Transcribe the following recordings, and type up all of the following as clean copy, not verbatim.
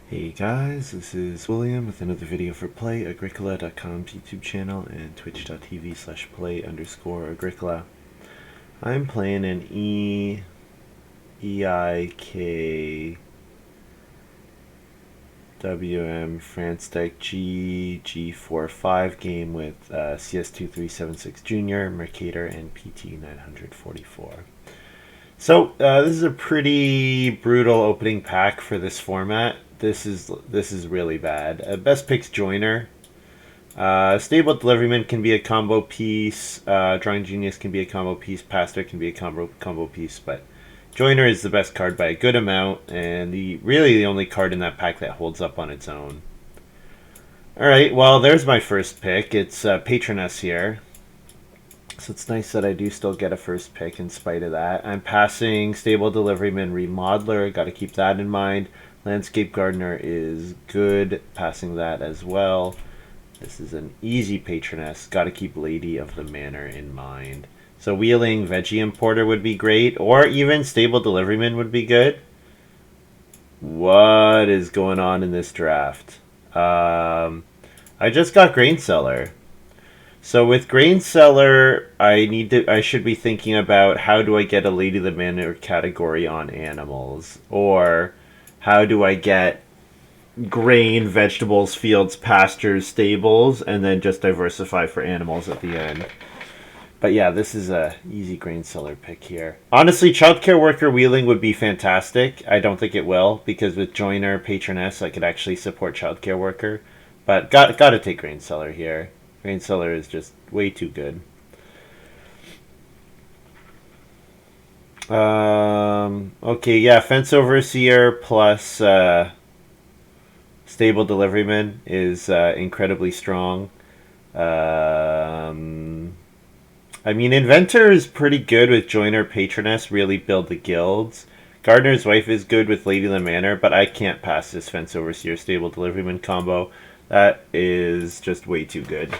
Hey guys, this is William with another video for Play-agricola.com's YouTube channel and twitch.tv/play_agricola. I'm playing an EIKWM France Deck G45 game with CS2376 Junior, Mercator, and PT944. So this is a pretty brutal opening pack for this format. This is really bad. Best pick's Joiner. Stable Deliveryman can be a combo piece. Drawing Genius can be a combo piece. Pastor can be a combo piece. But Joiner is the best card by a good amount, and really the only card in that pack that holds up on its own. All right, well there's my first pick. It's Patroness here. So it's nice that I do still get a first pick in spite of that. I'm passing Stable Deliveryman Remodeler. Got to keep that in mind. Landscape Gardener is good. Passing that as well. This is an easy Patroness. Got to keep Lady of the Manor in mind. So Wheeling Veggie Importer would be great. Or even Stable Deliveryman would be good. What is going on in this draft? I just got Grain Seller. So with Grain Seller, I should be thinking about how do I get a Lady of the Manor category on animals, or how do I get grain, vegetables, fields, pastures, stables, and then just diversify for animals at the end. But yeah, this is a easy Grain Seller pick here. Honestly, Childcare Worker Wheeling would be fantastic. I don't think it will, because with Joiner, Patroness, I could actually support Childcare Worker. But gotta take Grain Seller here. Grain Seller is just way too good. Okay, yeah, Fence Overseer plus Stable Deliveryman is incredibly strong. I mean, Inventor is pretty good with Joiner, Patroness, really build the guilds. Gardener's Wife is good with Lady of the Manor, but I can't pass this Fence Overseer Stable Deliveryman combo. That is just way too good.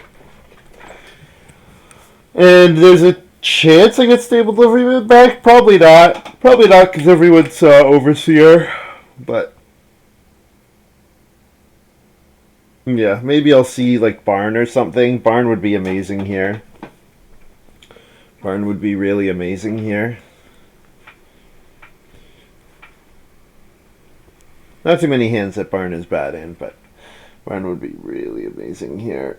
And there's a chance I get Stable Deliveryman back? Probably not. Probably not because everyone's Overseer. But yeah, maybe I'll see like Barn or something. Barn would be amazing here. Barn would be really amazing here. Not too many hands that Barn is bad in, but Barn would be really amazing here.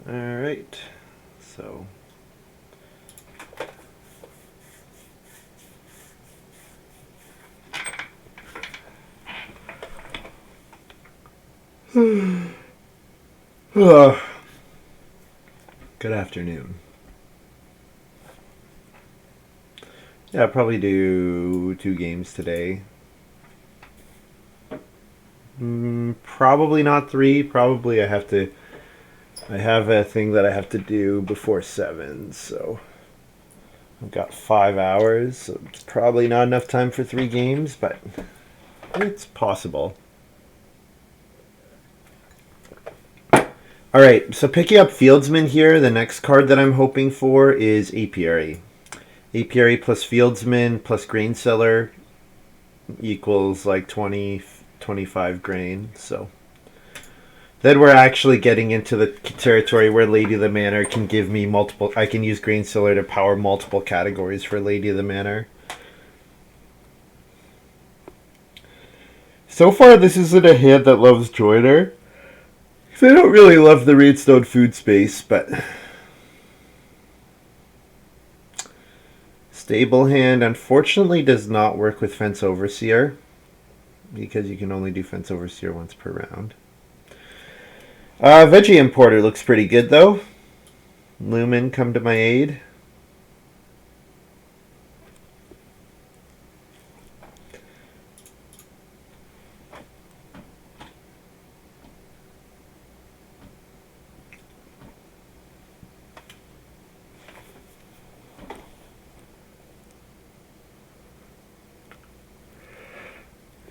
Alright, so good afternoon. Yeah, I'll probably do 2 games today. Probably not 3. Probably I have a thing that I have to do before 7, so I've got 5 hours, so it's probably not enough time for 3 games, but it's possible. Alright, so picking up Fieldsman here, the next card that I'm hoping for is Apiary. Apiary plus Fieldsman plus Grain Seller equals like 25 grain, so then we're actually getting into the territory where Lady of the Manor can give me multiple. I can use Grain Seller to power multiple categories for Lady of the Manor. So far, this isn't a hand that loves Joiner. I don't really love the Redstone food space, but Stable Hand unfortunately does not work with Fence Overseer because you can only do Fence Overseer once per round. Veggie importer looks pretty good though. Lumen, come to my aid.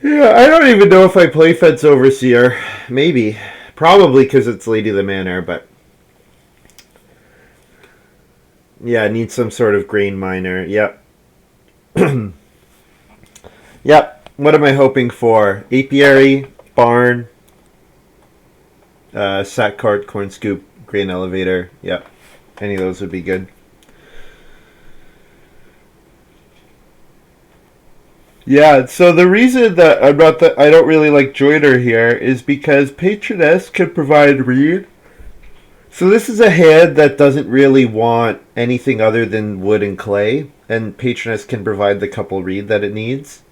Yeah, I don't even know if I play Fence Overseer. Maybe. Probably because it's Lady of the Manor, but yeah, I need some sort of grain miner. Yep. Yep. What am I hoping for? Apiary, barn, sack cart, corn scoop, grain elevator. Yep. Any of those would be good. Yeah, so the reason that I don't really like Joiner here is because Patroness can provide read. So this is a hand that doesn't really want anything other than wood and clay, and Patroness can provide the couple read that it needs.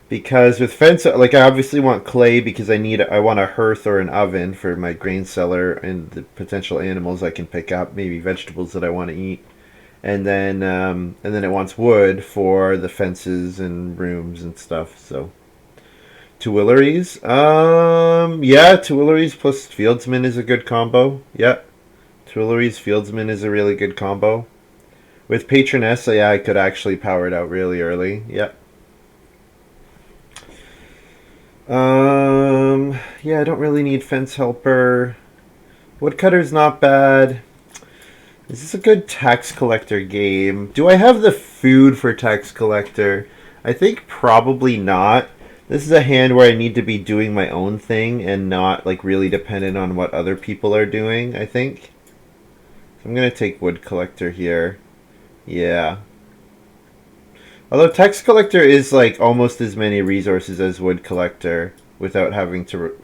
Because with fence, like I obviously want clay because I want a hearth or an oven for my grain cellar and the potential animals I can pick up, maybe vegetables that I want to eat, and then it wants wood for the fences and rooms and stuff. So Tuileries, yeah, Tuileries plus Fieldsman is a good combo. Yep, Tuileries Fieldsman is a really good combo. With Patroness, yeah, I could actually power it out really early. Yep. Yeah, I don't really need fence helper. Woodcutter's not bad. Is this a good tax collector game? Do I have the food for tax collector? I think probably not. This is a hand where I need to be doing my own thing and not like really dependent on what other people are doing, I think. So I'm gonna take wood collector here. Yeah. Although tax collector is like almost as many resources as wood collector without having to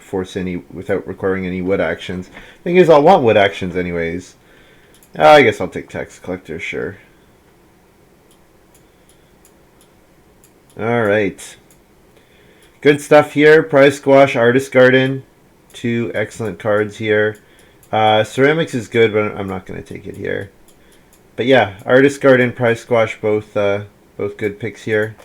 without requiring any wood actions. Thing is, I'll want wood actions anyways. I guess I'll take tax collector, sure. All right. Good stuff here. Prize Squash, Artist Garden. Two excellent cards here. Ceramics is good, but I'm not going to take it here. But yeah, Artist Garden, Prize Squash, both good picks here.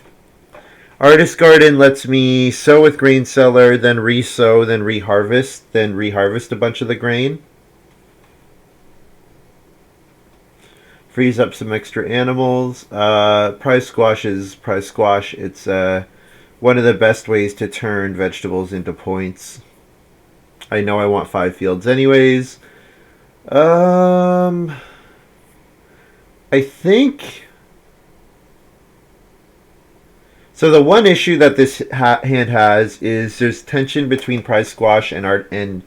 Artist Garden lets me sow with grain cellar, then re-sow, then reharvest a bunch of the grain. Frees up some extra animals. Prize Squash is Prize Squash. It's one of the best ways to turn vegetables into points. I know I want 5 fields anyways. I think... So the one issue that this hand has is there's tension between Prize Squash and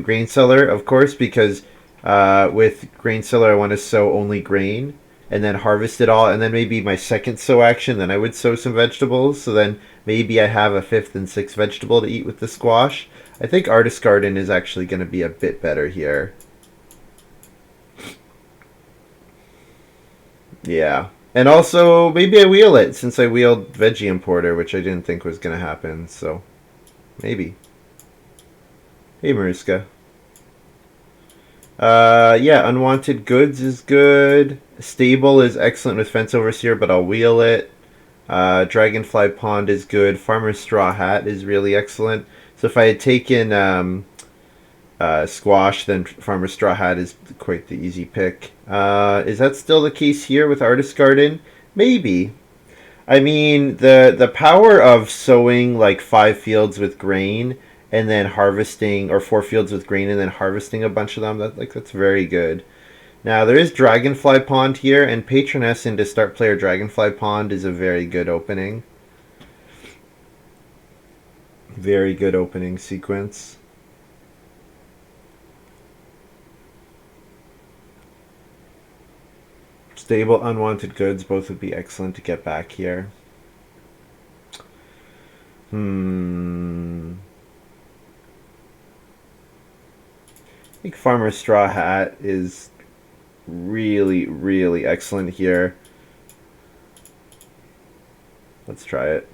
Grain Cellar, of course, because with Grain Cellar I want to sow only grain and then harvest it all, and then maybe my second sow action, then I would sow some vegetables, so then maybe I have a 5th and 6th vegetable to eat with the squash. I think Artist Garden is actually going to be a bit better here. Yeah. And also, maybe I wheel it, since I wheeled Veggie Importer, which I didn't think was going to happen, so maybe. Hey, Mariska. Yeah, Unwanted Goods is good. Stable is excellent with Fence Overseer, but I'll wheel it. Dragonfly Pond is good. Farmer's Straw Hat is really excellent. So if I had taken Squash, then Farmer's Straw Hat is quite the easy pick. Is that still the case here with Artist Garden? Maybe. I mean, the power of sowing like 5 fields with grain and then harvesting, or 4 fields with grain and then harvesting a bunch of them, that's very good. Now there is Dragonfly Pond here, and Patroness into start player Dragonfly Pond is a very good opening. Very good opening sequence. Stable, Unwanted Goods, both would be excellent to get back here. I think Farmer's Straw Hat is really, really excellent here. Let's try it.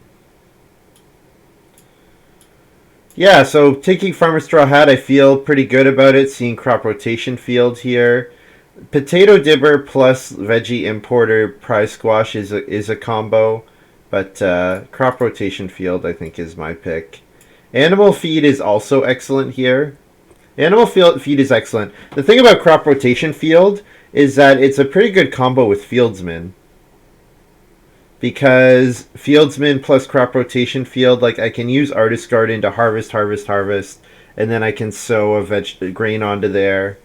Yeah, so taking Farmer Straw Hat, I feel pretty good about it. Seeing crop rotation field here. Potato Dibber plus Veggie Importer Prize Squash is a combo, but crop rotation field I think is my pick. Animal feed is also excellent here. Feed is excellent. The thing about crop rotation field is that it's a pretty good combo with Fieldsman, because Fieldsman plus crop rotation field, like I can use Artist Garden to harvest, and then I can sow a grain onto there.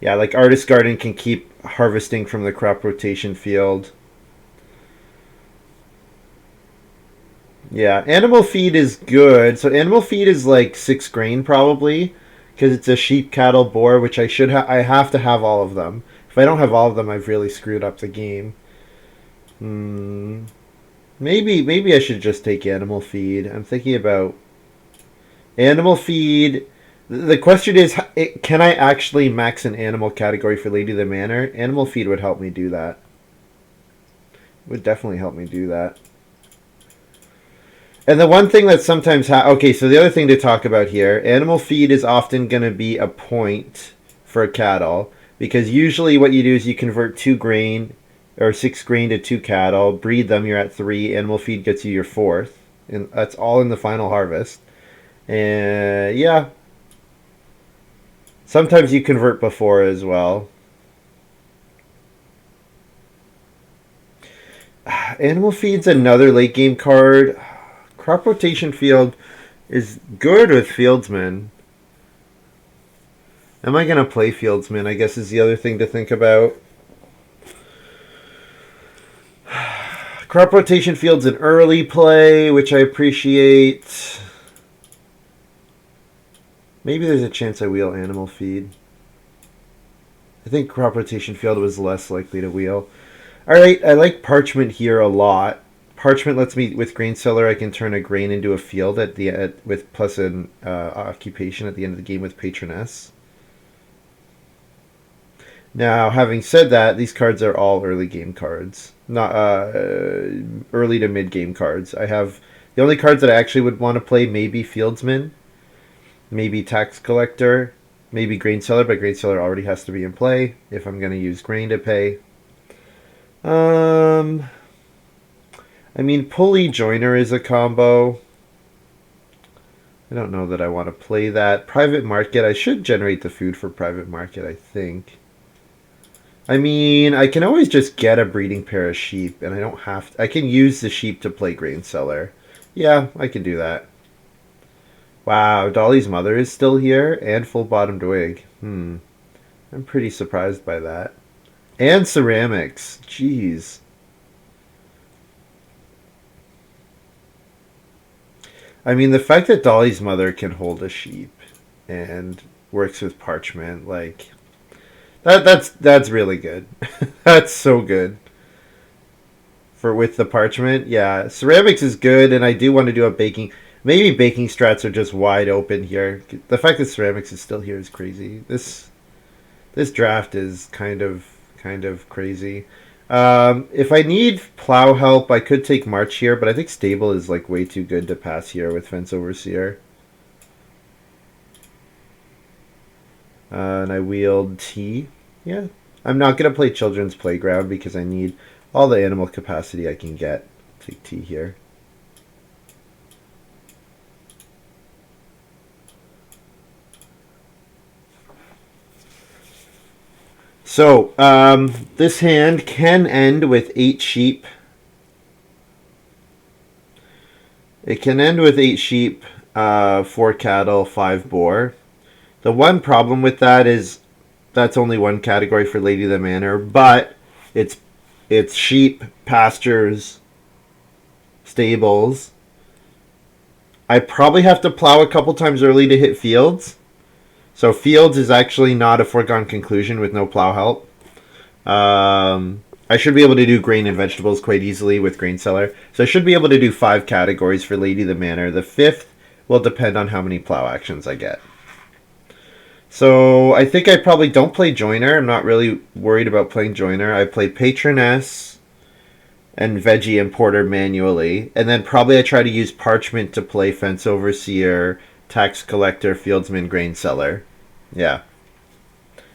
Yeah, like Artist Garden can keep harvesting from the crop rotation field. Yeah, animal feed is good. So animal feed is like 6 grain probably, because it's a sheep, cattle, boar, which I have to have all of them. If I don't have all of them, I've really screwed up the game. Hmm. Maybe I should just take animal feed. I'm thinking about animal feed. The question is, can I actually max an animal category for Lady of the Manor? Animal feed would help me do that. Would definitely help me do that. And the one thing that sometimes okay, so the other thing to talk about here, animal feed is often going to be a point for cattle, because usually what you do is you convert 2 grain or 6 grain to 2 cattle, breed them, you're at 3. Animal feed gets you your 4th, and that's all in the final harvest. And yeah, sometimes you convert before as well. Animal feed's another late game card. Crop rotation field is good with Fieldsman. Am I going to play Fieldsman? I guess is the other thing to think about. Crop rotation field's an early play, which I appreciate. Maybe there's a chance I wheel animal feed. I think crop rotation field was less likely to wheel. Alright, I like parchment here a lot. Parchment lets me, with grain cellar, I can turn a grain into a field with plus an occupation at the end of the game with patroness. Now, having said that, these cards are all early game cards, not early to mid game cards. I have the only cards that I actually would want to play, maybe Fieldsman, maybe Tax Collector, maybe Grain Seller, but Grain Seller already has to be in play if I'm going to use grain to pay. I mean, Pulley Joiner is a combo. I don't know that I want to play that. Private Market, I should generate the food for Private Market, I think. I mean, I can always just get a breeding pair of sheep, and I don't have to. I can use the sheep to play Grain Seller. Yeah, I can do that. Wow, Dolly's mother is still here, and full bottomed wig. I'm pretty surprised by that. And ceramics. Jeez. I mean, the fact that Dolly's mother can hold a sheep and works with parchment, like that's really good. That's so good. For with the parchment, yeah, ceramics is good, and I do want to do a baking. Maybe baking strats are just wide open here. The fact that ceramics is still here is crazy. This draft is kind of crazy. If I need plow help, I could take March here, but I think stable is like way too good to pass here with Fence Overseer. And I wield T. Yeah. I'm not going to play Children's Playground because I need all the animal capacity I can get. Take T here. So, this hand can end with 8 sheep. It can end with 8 sheep, 4 cattle, 5 boar. The one problem with that is that's only one category for Lady of the Manor, but it's sheep, pastures, stables. I probably have to plow a couple times early to hit fields. So fields is actually not a foregone conclusion with no plow help. I should be able to do grain and vegetables quite easily with Grain Cellar. So I should be able to do 5 categories for Lady of the Manor. The 5th will depend on how many plow actions I get. So I think I probably don't play Joiner. I'm not really worried about playing Joiner. I play Patroness. and veggie importer manually, and then probably I try to use parchment to play fence overseer, tax collector, fieldsman, grain seller. Yeah,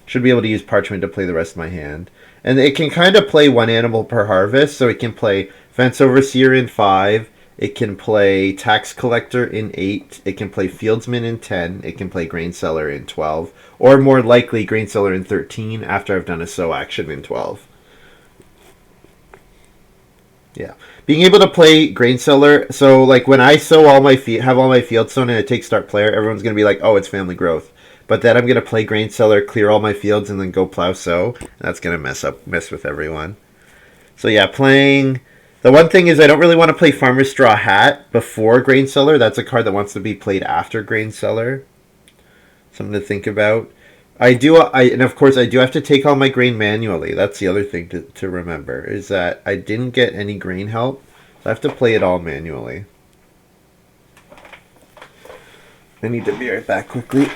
should be able to use parchment to play the rest of my hand, and it can kind of play one animal per harvest, so it can play fence overseer in 5. It can play tax collector in 8. It can play fieldsman in 10. It can play grain seller in 12, or more likely grain seller in 13 after I've done a sow action in 12. Yeah, being able to play grain seller. So like when I sow all my have all my field sown and I take start player, everyone's gonna be like, "Oh, it's family growth." But then I'm gonna play grain seller, clear all my fields, and then go plow sow. That's gonna mess with everyone. So yeah, playing. The one thing is I don't really want to play Farmer Straw Hat before Grain Seller. That's a card that wants to be played after Grain Seller. Something to think about. And of course I do have to take all my grain manually. That's the other thing to remember is that I didn't get any grain help. So I have to play it all manually. I need to be right back quickly.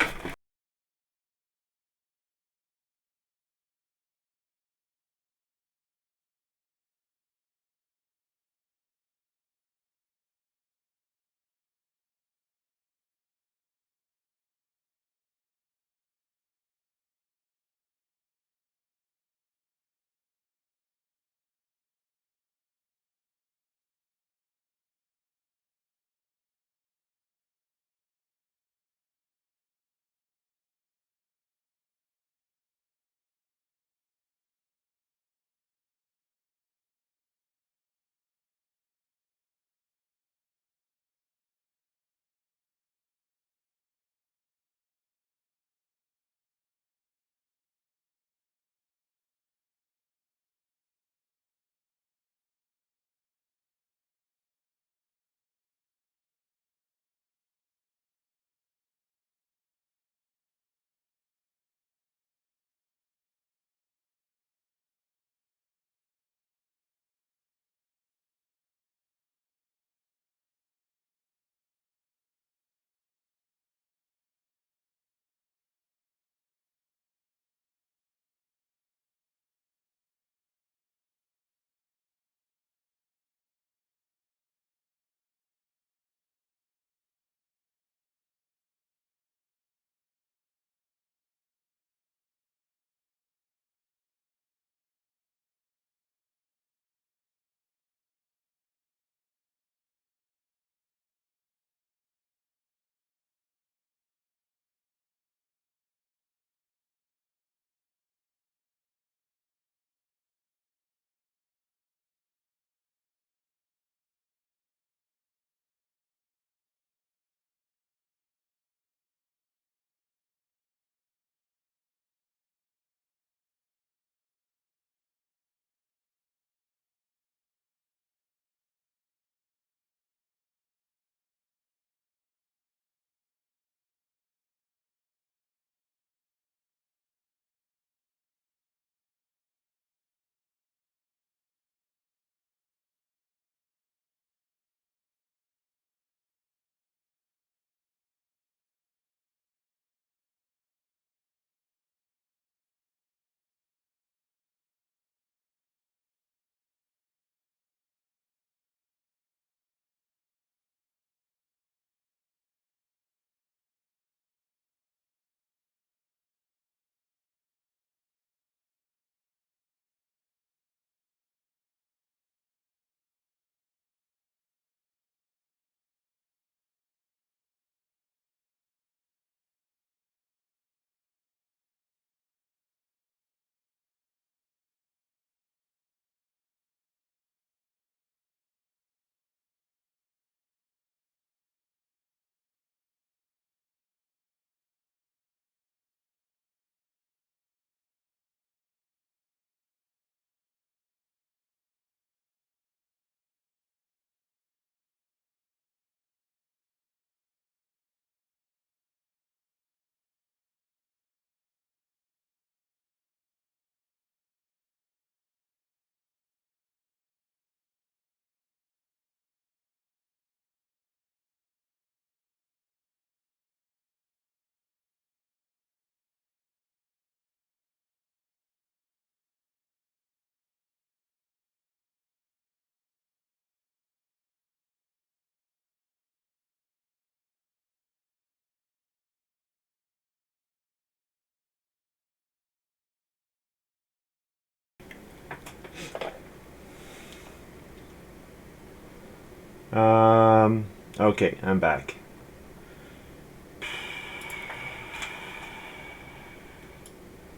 Okay, I'm back.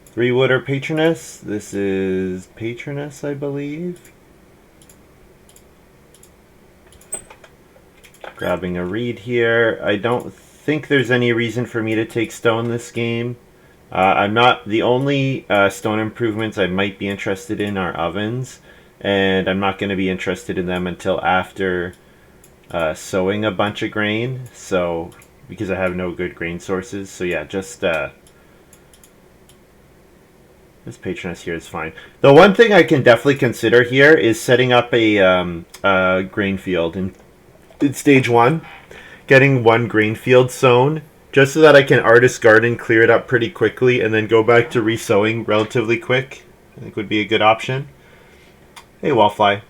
Three wood or patroness? This is patroness, I believe. Grabbing a reed here. I don't think there's any reason for me to take stone this game. I'm not the only stone improvements I might be interested in are ovens, and I'm not going to be interested in them until after sowing a bunch of grain. So because I have no good grain sources, so yeah, just this patroness here is fine. The one thing I can definitely consider here is setting up a grain field in stage one, getting one grain field sown just so that I can artist garden, clear it up pretty quickly, and then go back to resowing relatively quick. I think would be a good option. Hey, wallfly.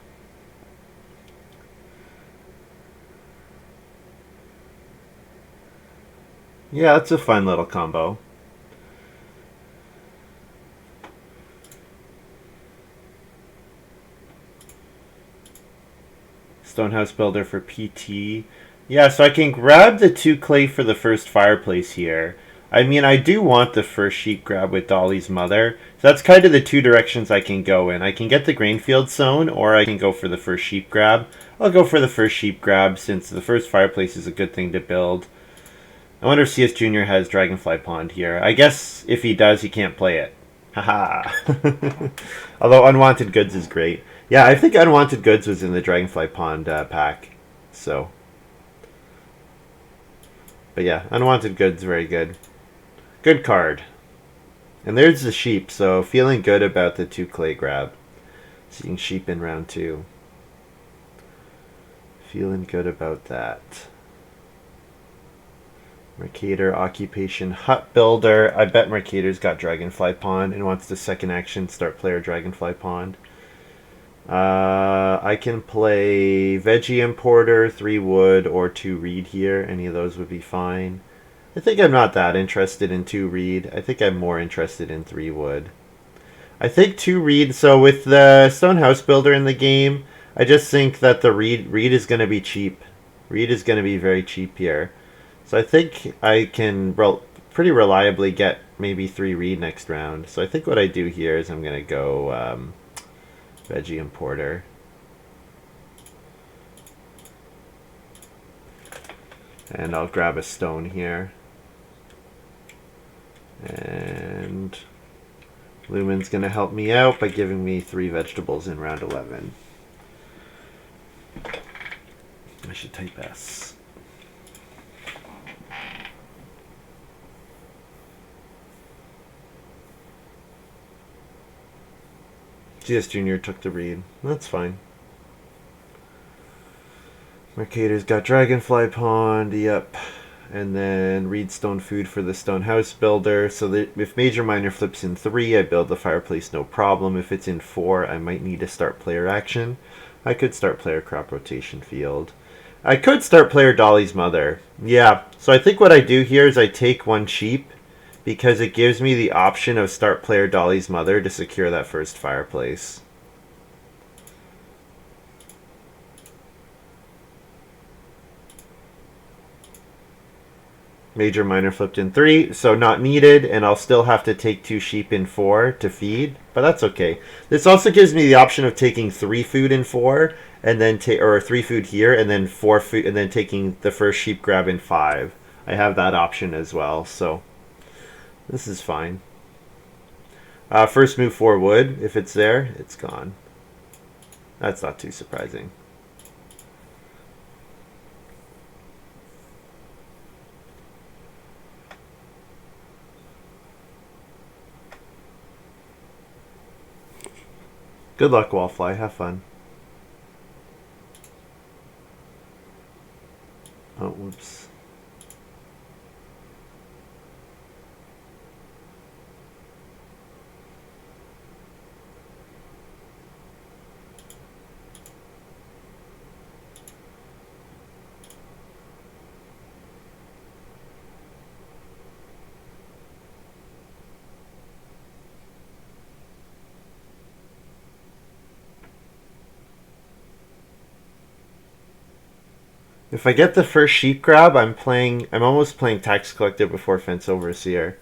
Yeah, that's a fun little combo. Stonehouse Builder for PT. Yeah, so I can grab the 2 clay for the first fireplace here. I mean, I do want the first sheep grab with Dolly's mother. So that's kind of the two directions I can go in. I can get the grain field sown, or I can go for the first sheep grab. I'll go for the first sheep grab since the first fireplace is a good thing to build. I wonder if CS Jr. has Dragonfly Pond here. I guess if he does, he can't play it. Haha. Although Unwanted Goods is great. Yeah, I think Unwanted Goods was in the Dragonfly Pond pack. So. But yeah, Unwanted Goods, very good. Good card. And there's the sheep, so feeling good about the 2 clay grab. Seeing sheep in round 2. Feeling good about that. Mercator, Occupation, Hut Builder. I bet Mercator's got Dragonfly Pond and wants the second action start player Dragonfly Pond. I can play Veggie Importer, 3 wood, or 2 reed here. Any of those would be fine. I think I'm not that interested in 2 reed. I think I'm more interested in 3 wood. I think 2 reed, so with the Stone House Builder in the game, I just think that the reed is going to be cheap. Reed is going to be very cheap here. So I think I can pretty reliably get maybe 3 reed next round. So I think what I do here is I'm going to go Veggie Importer. And I'll grab a stone here. And Lumen's going to help me out by giving me 3 vegetables in round 11. I should type S. GS Jr. took the read. That's fine. Mercator's got Dragonfly Pond, yep. And then Reedstone Food for the Stone House Builder. So that if Major Minor flips in 3, I build the fireplace no problem. If it's in 4, I might need to start player action. I could start player crop rotation field. I could start player Dolly's mother. Yeah, so I think what I do here is I take 1 sheep because it gives me the option of start player Dolly's mother to secure that first fireplace. Major Minor flipped in 3, so not needed, and I'll still have to take 2 sheep in 4 to feed, but that's okay. This also gives me the option of taking 3 food in 4, and then or 3 food here, and then 4 food, and then taking the first sheep grab in 5. I have that option as well, so this is fine. First move 4 wood. If it's there, it's gone. That's not too surprising. Good luck, Wallfly. Have fun. Oh, whoops. If I get the first sheep grab, I'm almost playing tax collector before fence overseer.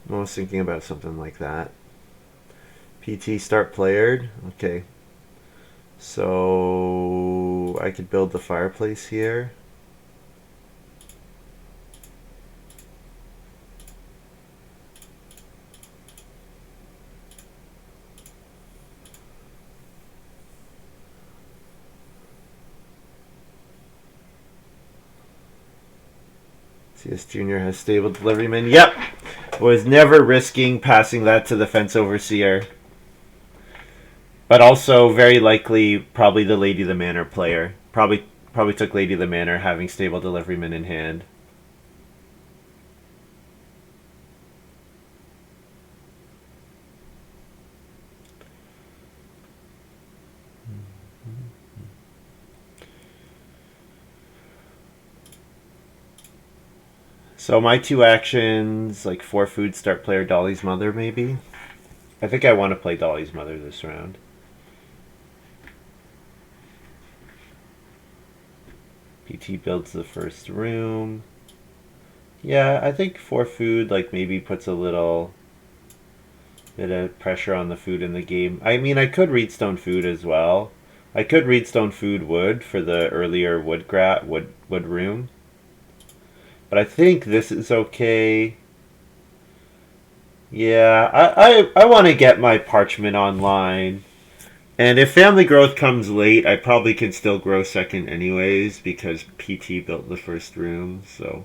I'm almost thinking about something like that. PT start playered. Okay. So I could build the fireplace here. CS Junior has stable deliveryman. Yep. Was never risking passing that to the fence overseer. But also very likely probably the Lady of the Manor player. Probably took Lady of the Manor having stable deliveryman in hand. So my two actions, like 4 food, start player Dolly's Mother, maybe? I think I want to play Dolly's Mother this round. PT builds the first room. Yeah, I think 4 food, like, maybe puts a little bit of pressure on the food in the game. I mean, I could read Stone Food as well. I could read Stone Food Wood for the earlier wood room. But I think this is okay. Yeah, I want to get my parchment online. And if family growth comes late, I probably can still grow second anyways because PT built the first room, so.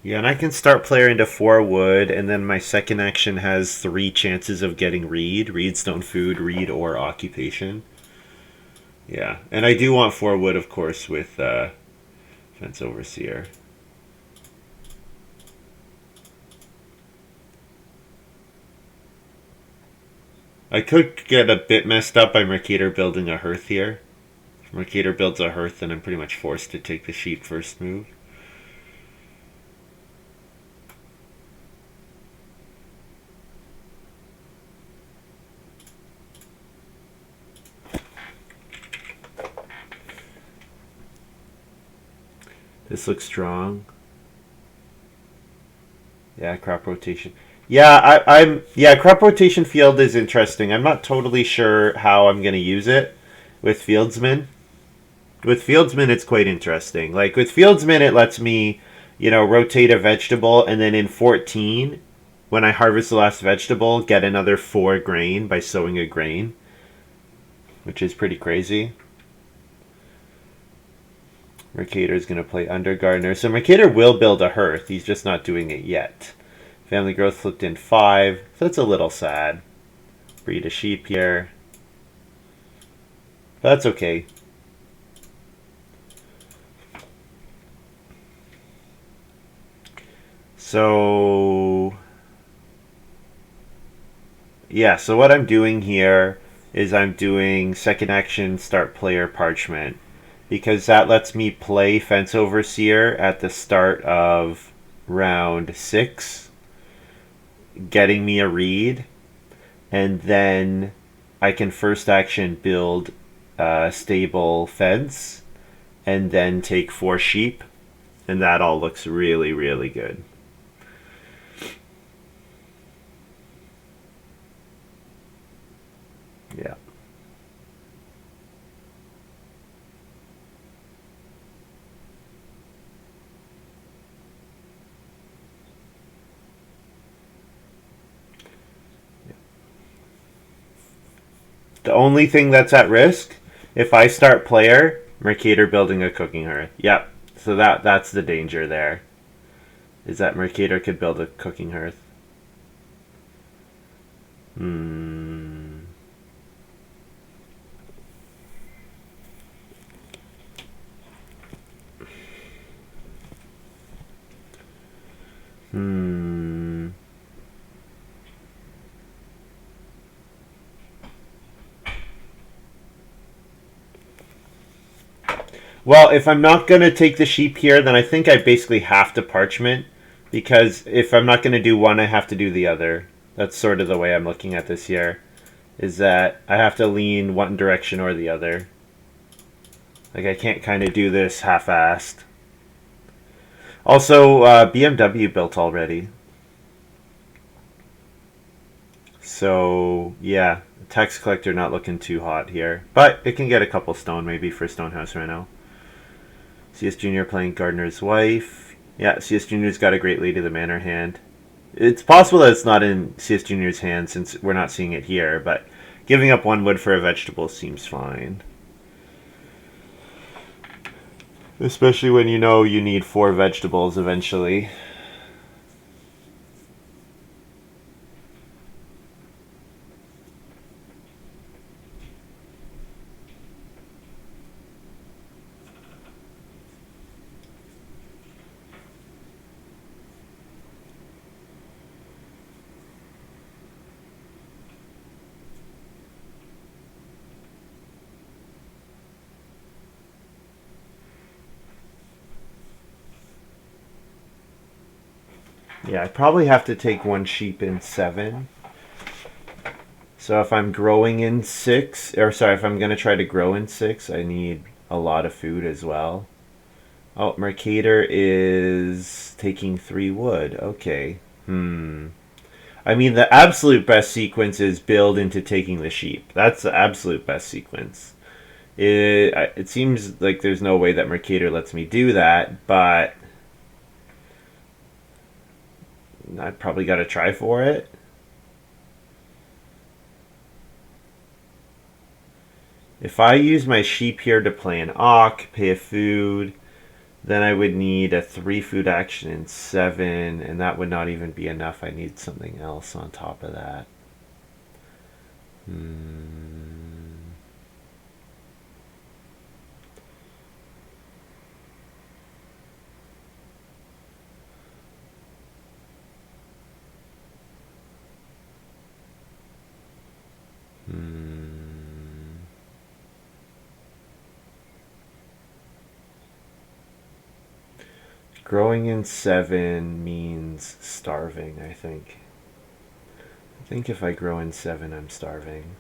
Yeah, and I can start player into 4 wood, and then my second action has 3 chances of getting read, stone food, read, or occupation. Yeah, and I do want 4 wood, of course, with fence overseer. I could get a bit messed up by Mercator building a hearth here. If Mercator builds a hearth, then I'm pretty much forced to take the sheep first move. This looks strong. Yeah, crop rotation. Yeah, crop rotation field is interesting. I'm not totally sure how I'm gonna use it with Fieldsman. With Fieldsman, it's quite interesting. Like with Fieldsman, it lets me, rotate a vegetable, and then in 14, when I harvest the last vegetable, get another 4 grain by sowing a grain, which is pretty crazy. Mercator is going to play Undergardener. So Mercator will build a hearth. He's just not doing it yet. Family growth flipped in 5. So that's a little sad. Breed a sheep here. But that's okay. So yeah, so what I'm doing here is I'm doing second action start player parchment, because that lets me play fence overseer at the start of round 6, getting me a read, and then I can first action build a stable fence and then take 4 sheep, and that all looks really, really good. Yeah. The only thing that's at risk, if I start player, Mercator building a cooking hearth. Yep. So that's the danger there. Is that Mercator could build a cooking hearth. Hmm. Hmm. Well, if I'm not going to take the sheep here, then I think I basically have to parchment Because if I'm not going to do one, I have to do the other. That's sort of the way I'm looking at this here. Is that I have to lean one direction or the other. Like I can't kind of do this half-assed. Also, BMW built already. So, yeah, tax collector not looking too hot here. But it can get a couple stone maybe for Stonehouse right now. CS Junior playing Gardener's Wife. Yeah, CS Junior's got a great lead to the Manor hand. It's possible that it's not in CS Junior's hand since we're not seeing it here, but giving up one wood for a vegetable seems fine. Especially when you know you need 4 vegetables eventually. Yeah, I probably have to take one sheep in 7. So if I'm growing in 6, or sorry, if I'm going to try to grow in 6, I need a lot of food as well. Oh, mercator is taking 3 wood. Okay. I mean, the absolute best sequence is build into taking the sheep. That's the absolute best sequence. It seems like there's no way that mercator lets me do that, but I probably got to try for it. If I use my sheep here to play an Auk, pay a food, then I would need a 3 food action in 7, and that would not even be enough. I need something else on top of that. Growing in 7 means starving, I think. I think if I grow in 7, I'm starving.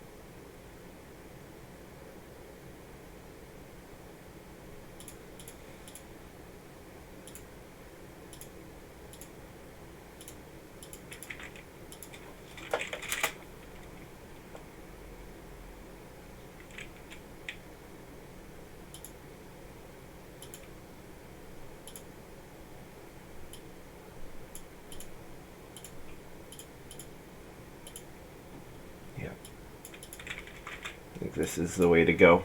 I think this is the way to go.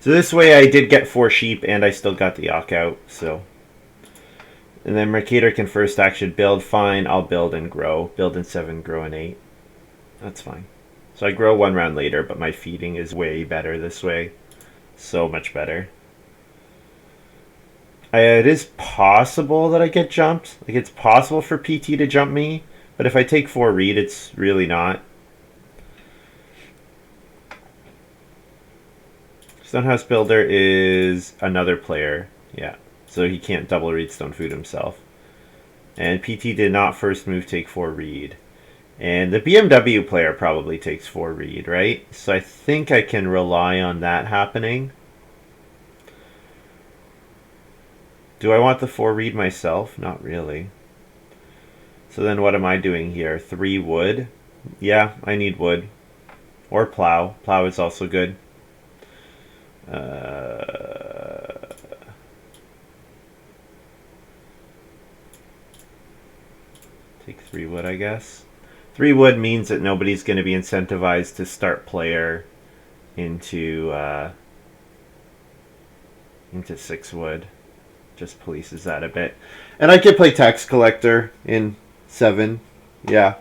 So this way I did get 4 sheep and I still got the Auk out, so. And then mercator can first action build. Fine, I'll build and grow. Build in 7, grow in 8. That's fine. So I grow 1 round later, but my feeding is way better this way. So much better. It is possible that I get jumped. Like, it's possible for PT to jump me, but if I take 4 read, it's really not. Stonehouse Builder is another player. Yeah. So he can't double read Stone Food himself. And PT did not first move take 4 read. And the BMW player probably takes 4 read, right? So I think I can rely on that happening. Do I want the 4 read myself? Not really. So then what am I doing here? 3 wood? Yeah, I need wood. Or plow. Plow is also good. Take 3 wood, I guess. 3 wood means that nobody's going to be incentivized to start player into 6 wood. Just polices that a bit. And I could play tax collector in 7. Yeah.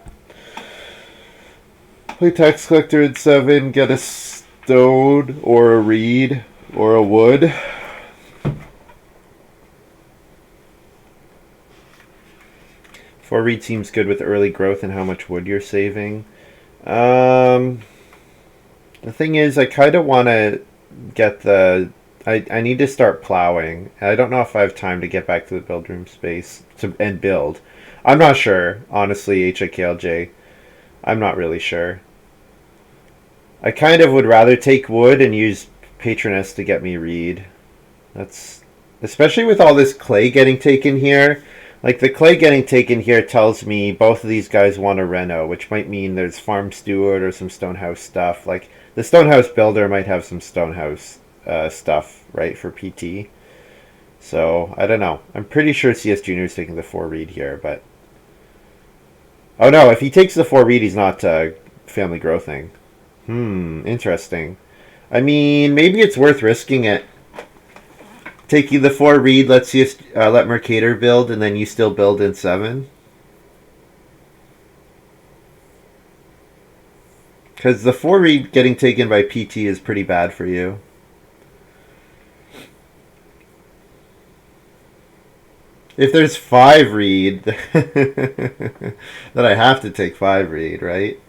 Play tax collector in 7, get a stone or a reed or a wood. Four reed seems good with early growth and how much wood you're saving. The thing is, I kind of want to get the I need to start plowing. I don't know if I have time to get back to the build room space and build. I'm not sure, honestly, HIKLJ. I'm not really sure. I kind of would rather take wood and use Patroness to get me reed. That's especially with all this clay getting taken here. Like the clay getting taken here tells me both of these guys want a reno, which might mean there's farm steward or some stonehouse stuff. Like the stonehouse builder might have some stonehouse stuff, right, for PT. So I don't know. I'm pretty sure CS Junior is taking the 4 read here, but oh no, if he takes the 4 read, he's not family growthing. Interesting. I mean, maybe it's worth risking it. Taking the 4 read, let Mercator build, and then you still build in 7. Because the 4 read getting taken by PT is pretty bad for you. If there's 5 read, then I have to take 5 read, right?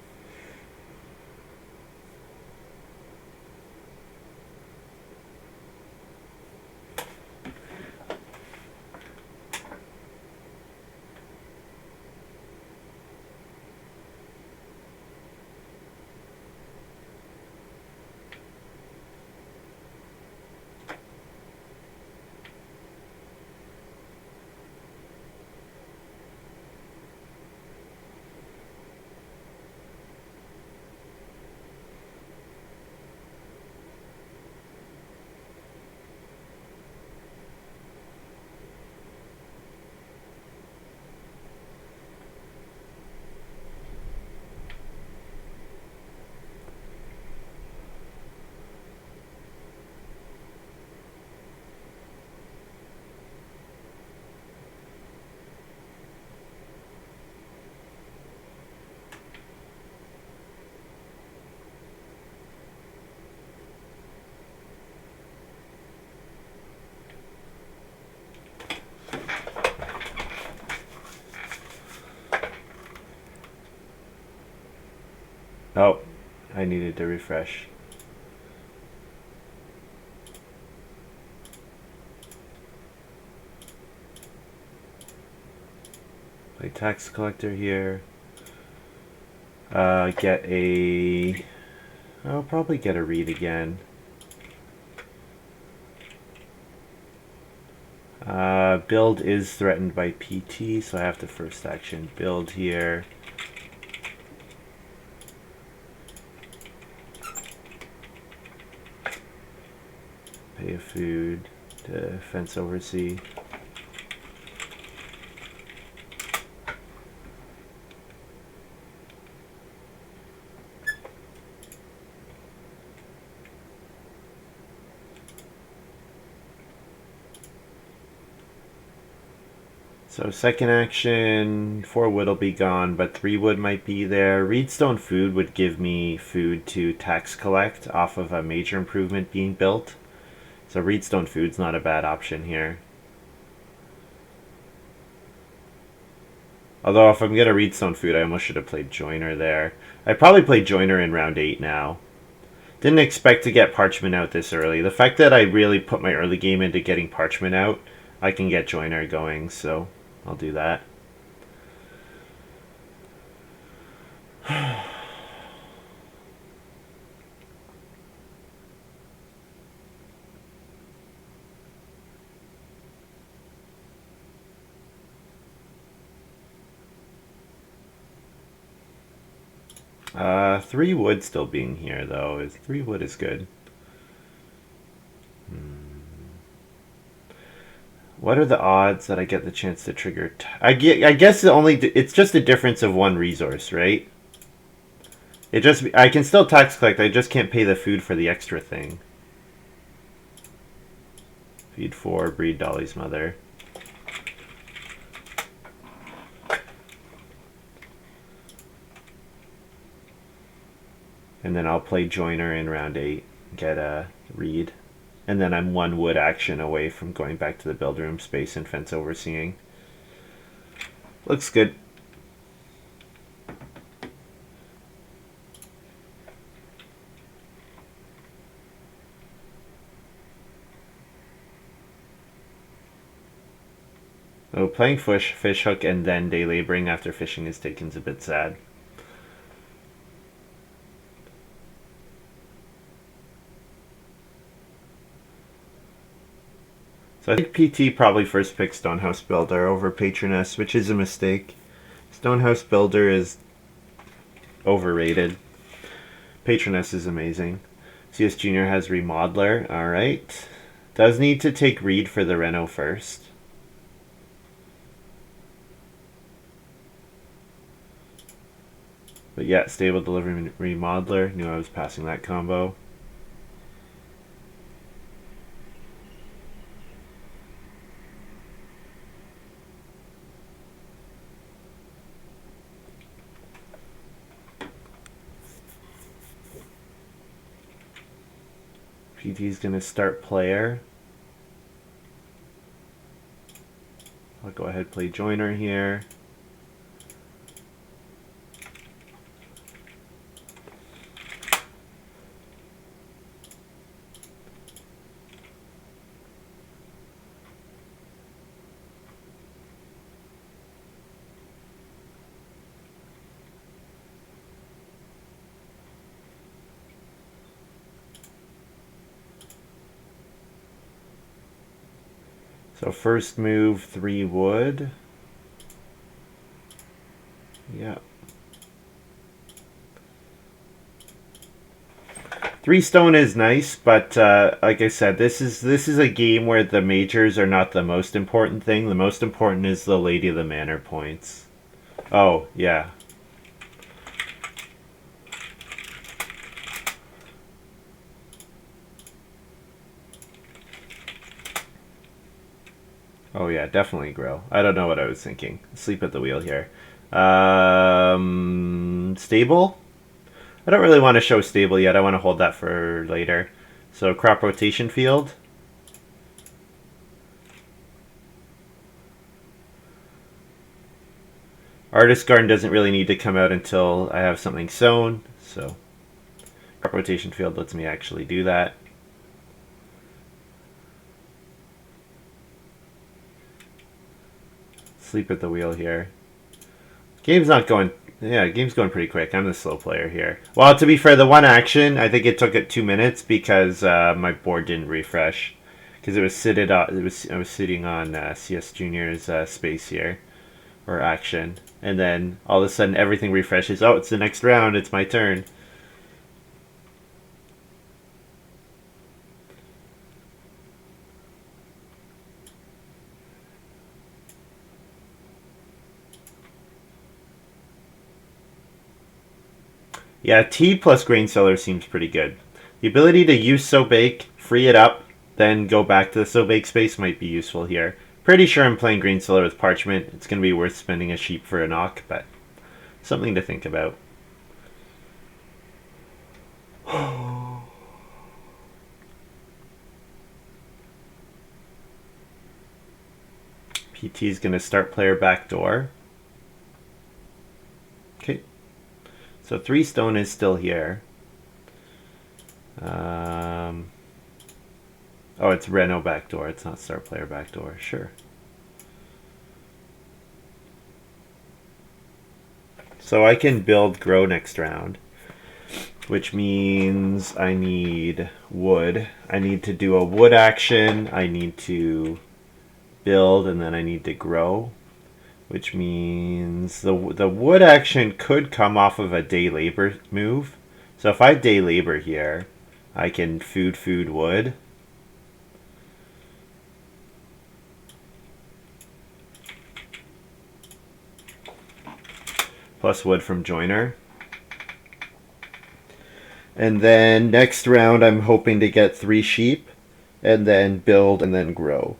Oh, I needed to refresh. Play tax collector here. Get a... I'll probably get a read again. Build is threatened by PT, so I have to first action build here. Pay a food to fence oversee. So second action, 4 wood will be gone, but 3 wood might be there. Reedstone food would give me food to tax collect off of a major improvement being built. So Reedstone food's not a bad option here. Although if I'm going to Reedstone food, I almost should have played Joiner there. I probably played Joiner in round 8 now. Didn't expect to get Parchment out this early. The fact that I really put my early game into getting Parchment out, I can get Joiner going, so I'll do that. 3 wood still being here, though. 3 wood is good. What are the odds that I get the chance to trigger? I guess it's just a difference of 1 resource, right? I can still tax collect. I just can't pay the food for the extra thing. Feed 4, breed Dolly's mother. And then I'll play Joiner in round 8, get a read. And then I'm 1 wood action away from going back to the build room space and fence overseeing. Looks good. Oh, playing fish hook and then day laboring after fishing is taken is a bit sad. So I think PT probably first picked Stonehouse Builder over Patroness, which is a mistake. Stonehouse Builder is overrated. Patroness is amazing. CS Junior has Remodeler. Alright. Does need to take Reed for the Reno first. But yeah, Stable Delivery Remodeler. Knew I was passing that combo. PT's gonna start player. I'll go ahead and play joiner here. So first move, 3 wood. Yeah. 3 stone is nice, but like I said, this is a game where the majors are not the most important thing. The most important is the Lady of the Manor points. Oh, yeah. Oh yeah, definitely grow. I don't know what I was thinking. Sleep at the wheel here. Stable? I don't really want to show stable yet. I want to hold that for later. So crop rotation field. Artist Garden doesn't really need to come out until I have something sown. So crop rotation field lets me actually do that. Sleep at the wheel here. Game's not going... Yeah, game's going pretty quick. I'm the slow player here. Well, to be fair, the one action, I think it took it 2 minutes because my board didn't refresh. Because it was I was sitting on CS Junior's space here. Or action. And then all of a sudden everything refreshes. Oh, it's the next round. It's my turn. Yeah, T plus Grain Cellar seems pretty good. The ability to use So Bake, free it up, then go back to the So Bake space might be useful here. Pretty sure I'm playing Grain Cellar with Parchment. It's going to be worth spending a sheep for a knock, but something to think about. PT is going to start player backdoor. Okay. So 3 stone is still here. Oh, it's Reno backdoor. It's not start player backdoor. Sure. So I can build grow next round, which means I need wood. I need to do a wood action. I need to build, and then I need to grow, which means the wood action could come off of a day labor move. So if I day labor here, I can food wood. Plus wood from joiner. And then next round I'm hoping to get 3 sheep and then build and then grow.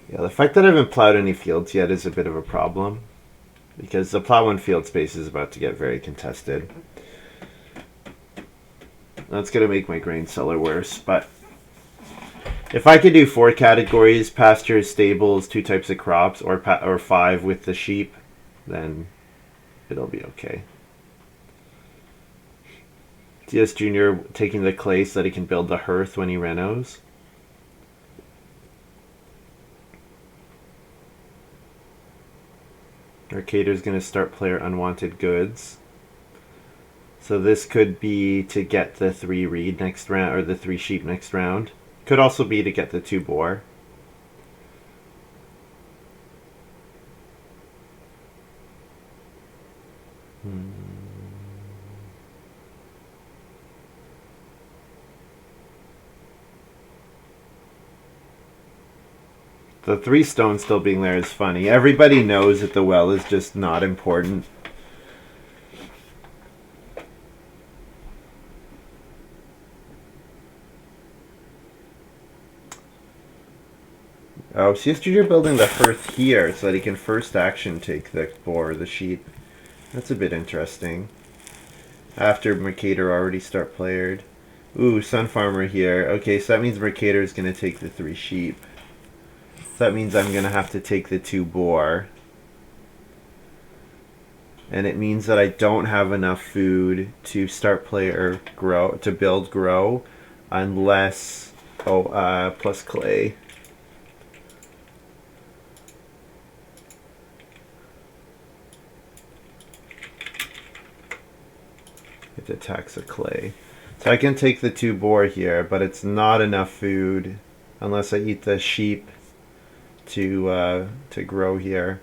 Yeah, the fact that I haven't plowed any fields yet is a bit of a problem, because the plow one field space is about to get very contested. That's going to make my grain cellar worse, but if I could do 4 categories, pastures, stables, 2 types of crops, or 5 with the sheep, then it'll be okay. CS Junior taking the clay so that he can build the hearth when he renos. Mercator's going to start player unwanted goods. So this could be to get the 3 reed next round, or the 3 sheep next round. Could also be to get the 2 boar. The 3 stone still being there is funny. Everybody knows that the well is just not important. Oh, CS Junior building the hearth here so that he can first action take the boar or the sheep. That's a bit interesting. After Mercator already start playered. Ooh, Sun Farmer here. Okay, so that means Mercator is going to take the 3 sheep. So that means I'm going to have to take the 2 boar. And it means that I don't have enough food to start player grow, to build grow, unless, plus clay. It attacks a clay. So I can take the 2 boar here, but it's not enough food unless I eat the sheep to grow here.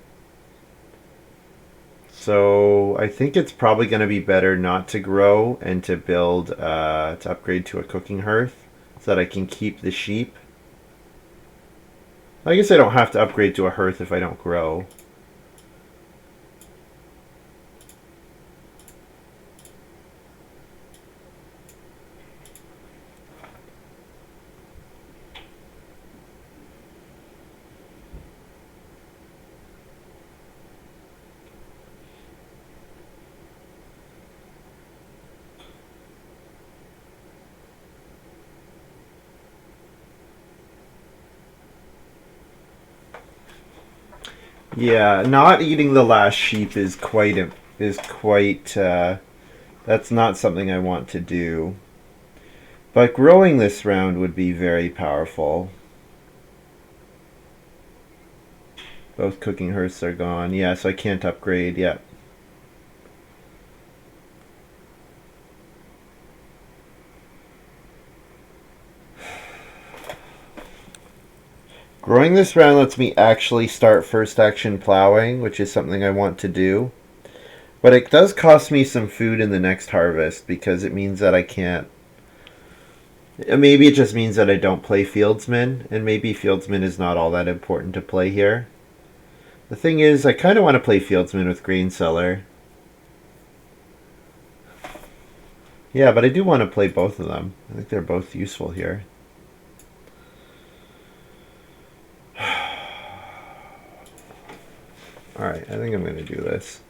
So I think it's probably going to be better not to grow and to build, to upgrade to a cooking hearth so that I can keep the sheep. I guess I don't have to upgrade to a hearth if I don't grow. Yeah, not eating the last sheep is quite that's not something I want to do. But growing this round would be very powerful. Both cooking hearths are gone. Yeah, so I can't upgrade yet. Growing this round lets me actually start first action plowing, which is something I want to do. But it does cost me some food in the next harvest because it means that I can't. Maybe it just means that I don't play Fieldsman, and maybe Fieldsman is not all that important to play here. The thing is, I kind of want to play Fieldsman with Grain Cellar. Yeah, but I do want to play both of them. I think they're both useful here. Alright, I think I'm going to do this.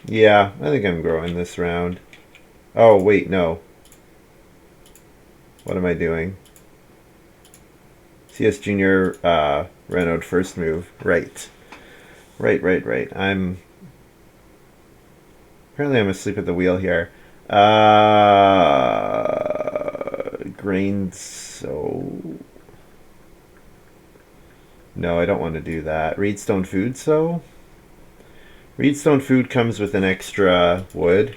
Yeah, I think I'm growing this round. Oh, wait, no. What am I doing? CS Junior Renaud first move. Right. Right. Apparently I'm asleep at the wheel here. Grains, so... No, I don't want to do that. Reedstone food, so? Reedstone food comes with an extra wood.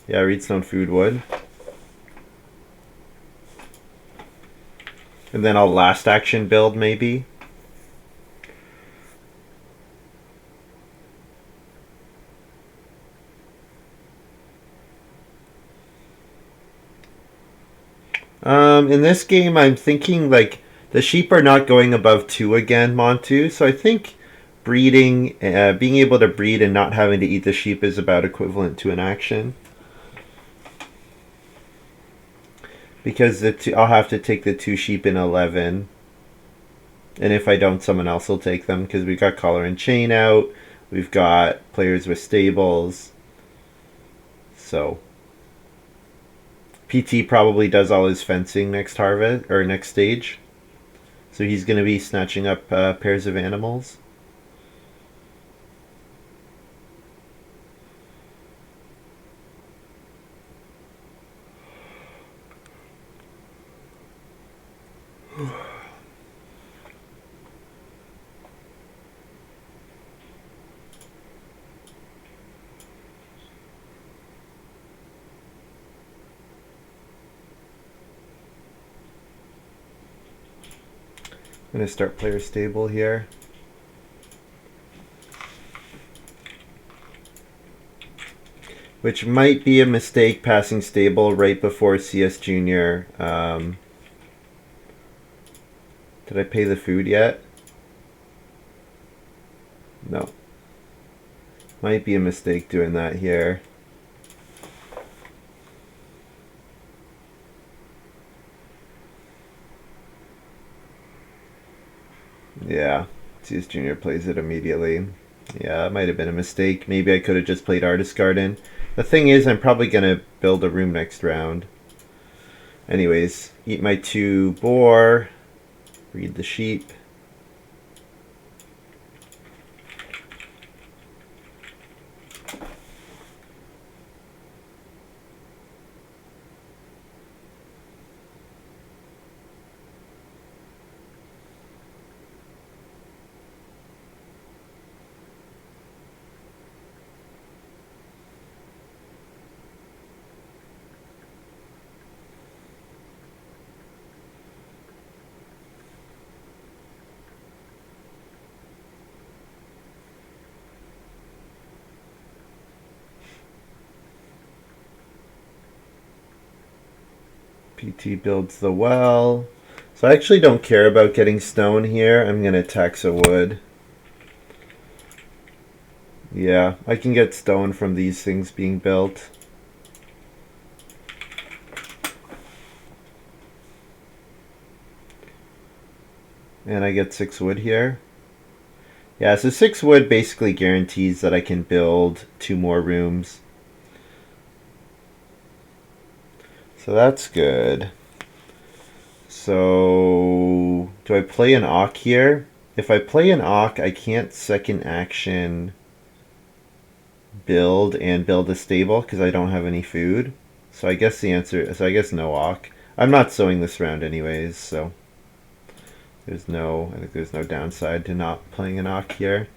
Yeah, Reedstone food wood. And then I'll last action build, maybe. In this game, I'm thinking, like, the sheep are not going above 2 again, Montu, so I think breeding, being able to breed and not having to eat the sheep is about equivalent to an action. Because I'll have to take the 2 sheep in 11. And if I don't, someone else will take them because we've got collar and chain out. We've got players with stables. So PT probably does all his fencing next harvest or next stage. So he's going to be snatching up pairs of animals. I'm going to start player stable here. Which might be a mistake passing stable right before CS Junior. Did I pay the food yet? No. Might be a mistake doing that here. Yeah, CS Junior plays it immediately. Yeah, it might have been a mistake. Maybe I could have just played Artist Garden. The thing is, I'm probably going to build a room next round. Anyways, eat my 2 boar. Read the sheep. PT builds the well. So I actually don't care about getting stone here. I'm going to tax a wood. Yeah, I can get stone from these things being built. And I get 6 wood here. Yeah, so 6 wood basically guarantees that I can build 2 more rooms. So that's good. So do I play an Auk here? If I play an Auk, I can't second action build and build a stable because I don't have any food. So I guess the answer, so I guess no Auk. I'm not sowing this round anyways, so I think there's no downside to not playing an Auk here.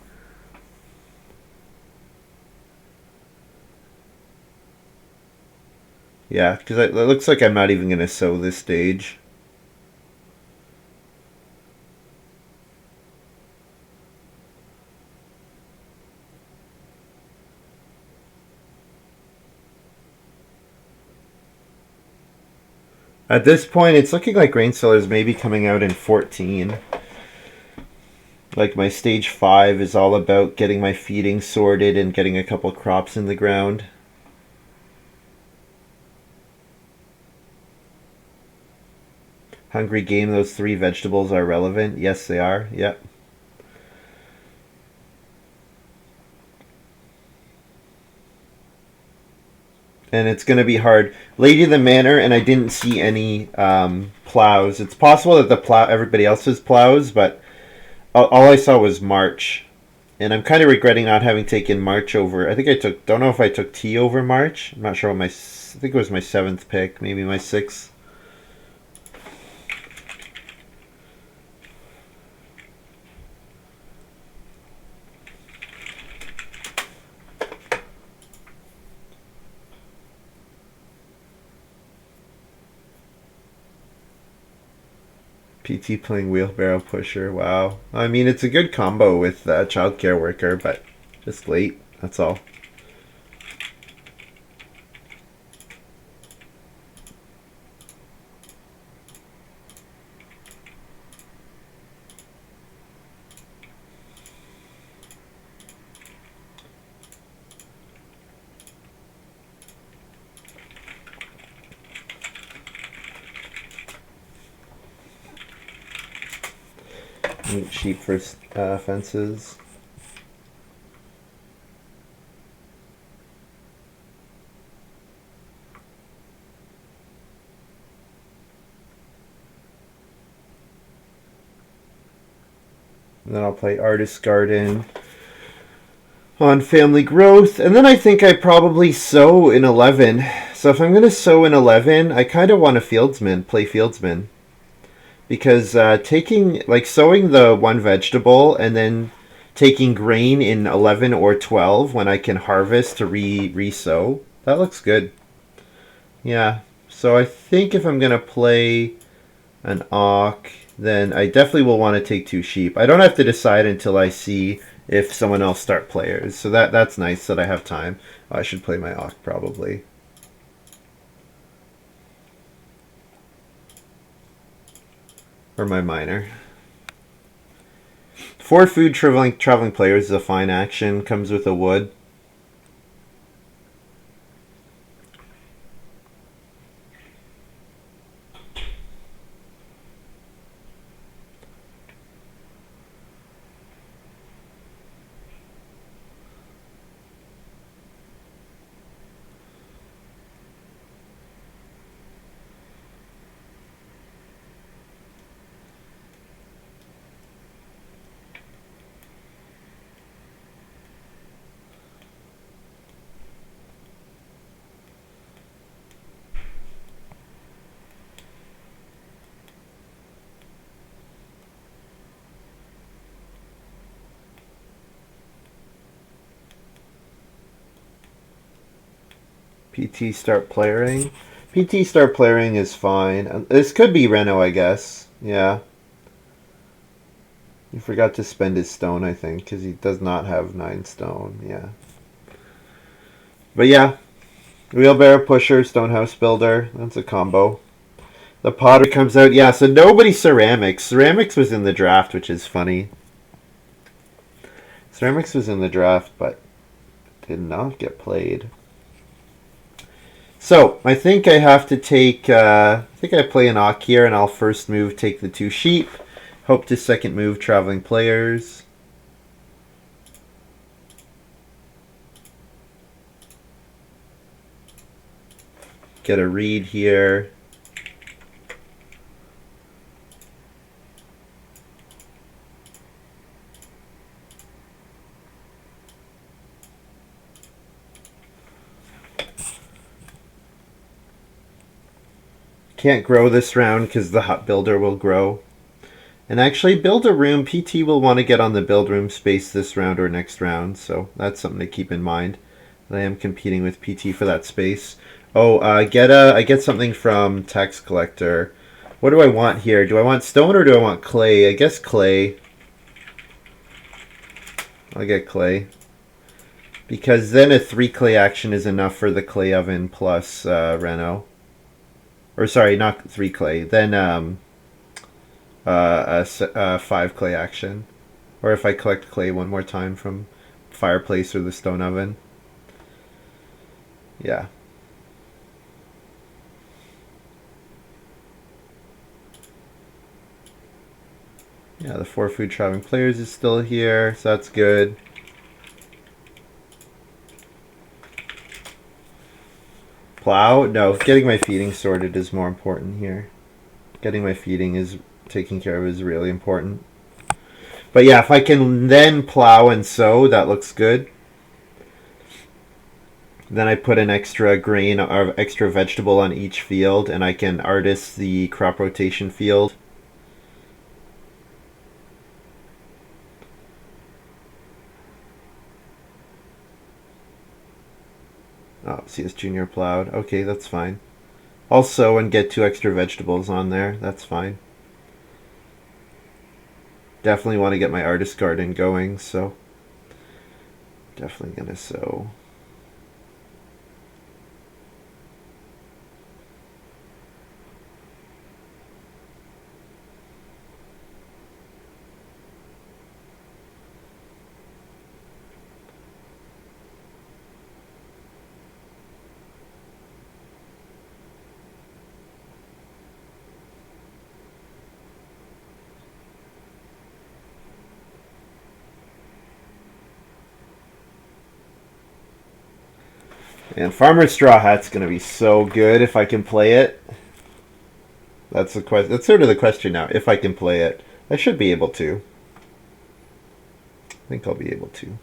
Yeah, because it looks like I'm not even going to sow this stage. At this point, it's looking like Grain Sellers may be coming out in 14. Like my stage 5 is all about getting my feeding sorted and getting a couple crops in the ground. Hungry game, those 3 vegetables are relevant. Yes, they are. Yep. And it's going to be hard. Lady of the Manor, and I didn't see any plows. It's possible that everybody else has plows, but all I saw was March. And I'm kind of regretting not having taken March over. Don't know if I took T over March. I'm not sure I think it was my 7th pick, maybe my 6th. PT playing wheelbarrow pusher. Wow. I mean, it's a good combo with childcare worker, but just late. That's all. sheep for fences. And then I'll play Artist Garden on Family Growth. And then I think I probably sow in 11. So if I'm going to sow in 11, I kind of want to play Fieldsman. Because sowing the one vegetable and then taking grain in 11 or 12 when I can harvest to re-sow, that looks good. Yeah. So I think if I'm going to play an Auk, then I definitely will want to take 2 sheep. I don't have to decide until I see if someone else start players. So that's nice that I have time. I should play my Auk probably. Or my miner. 4 food traveling players is a fine action. Comes with a wood. PT start playering. PT start playering is fine. This could be Reno, I guess. Yeah. He forgot to spend his stone, I think, because he does not have 9 stone. Yeah. But yeah, wheelbarrow pusher, stonehouse builder. That's a combo. The potter comes out. Yeah, so nobody ceramics. Ceramics was in the draft, which is funny. Ceramics was in the draft, but did not get played. So I think I have to take. I think I play an Auk here, and I'll first move take the 2 sheep. Hope to second move traveling players. Get a read here. Can't grow this round because the hut builder will grow. And actually, build a room. PT will want to get on the build room space this round or next round, so that's something to keep in mind. I am competing with PT for that space. Oh, I get something from tax collector. What do I want here? Do I want stone or do I want clay? I guess clay. I'll get clay. Because then a 3 clay action is enough for the clay oven plus Reno. Or sorry, not 3 clay. Then a 5 clay action. Or if I collect clay one more time from fireplace or the stone oven. Yeah. Yeah, the 4 food traveling players is still here, so that's good. Plow? No, getting my feeding sorted is more important here. Getting my feeding is taken care of is really important. But yeah, if I can then plow and sow, that looks good. Then I put an extra grain or extra vegetable on each field, and I can artist the crop rotation field. Oh, CS Junior plowed. Okay, that's fine. Also, and get 2 extra vegetables on there. That's fine. Definitely want to get my artist garden going, so definitely gonna sow. And Farmer Straw Hat's going to be so good if I can play it. That's the question. That's sort of the question now. If I can play it, I should be able to. I think I'll be able to.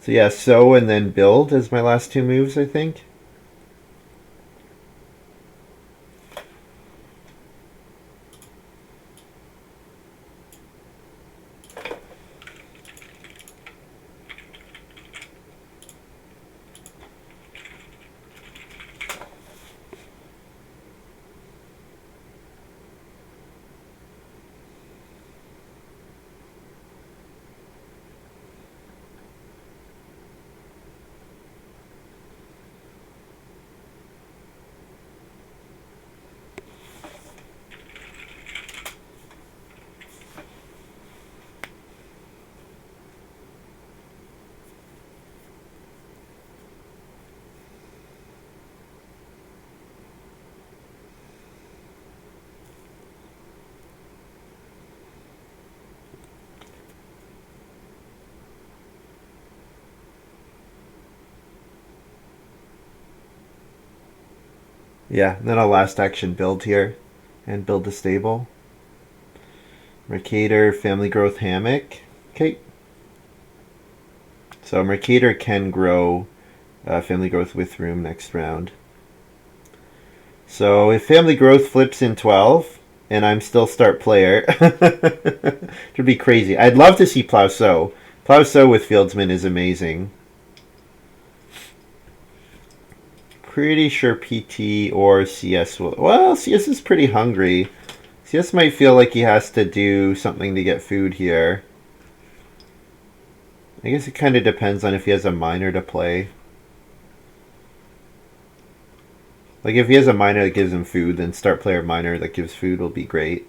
So yeah, sow and then build as my last two moves, I think. Yeah, and then I'll last action build here and build the stable. Mercator, family growth hammock. Okay. So Mercator can grow family growth with room next round. So if family growth flips in 12 and I'm still start player, it would be crazy. I'd love to see Plow Sow. Plow Sow with Fieldsman is amazing. Pretty sure PT or CS will. Well, CS is pretty hungry. CS might feel like he has to do something to get food here. I guess it kind of depends on if he has a miner to play. Like if he has a miner that gives him food, then start player miner that gives food will be great.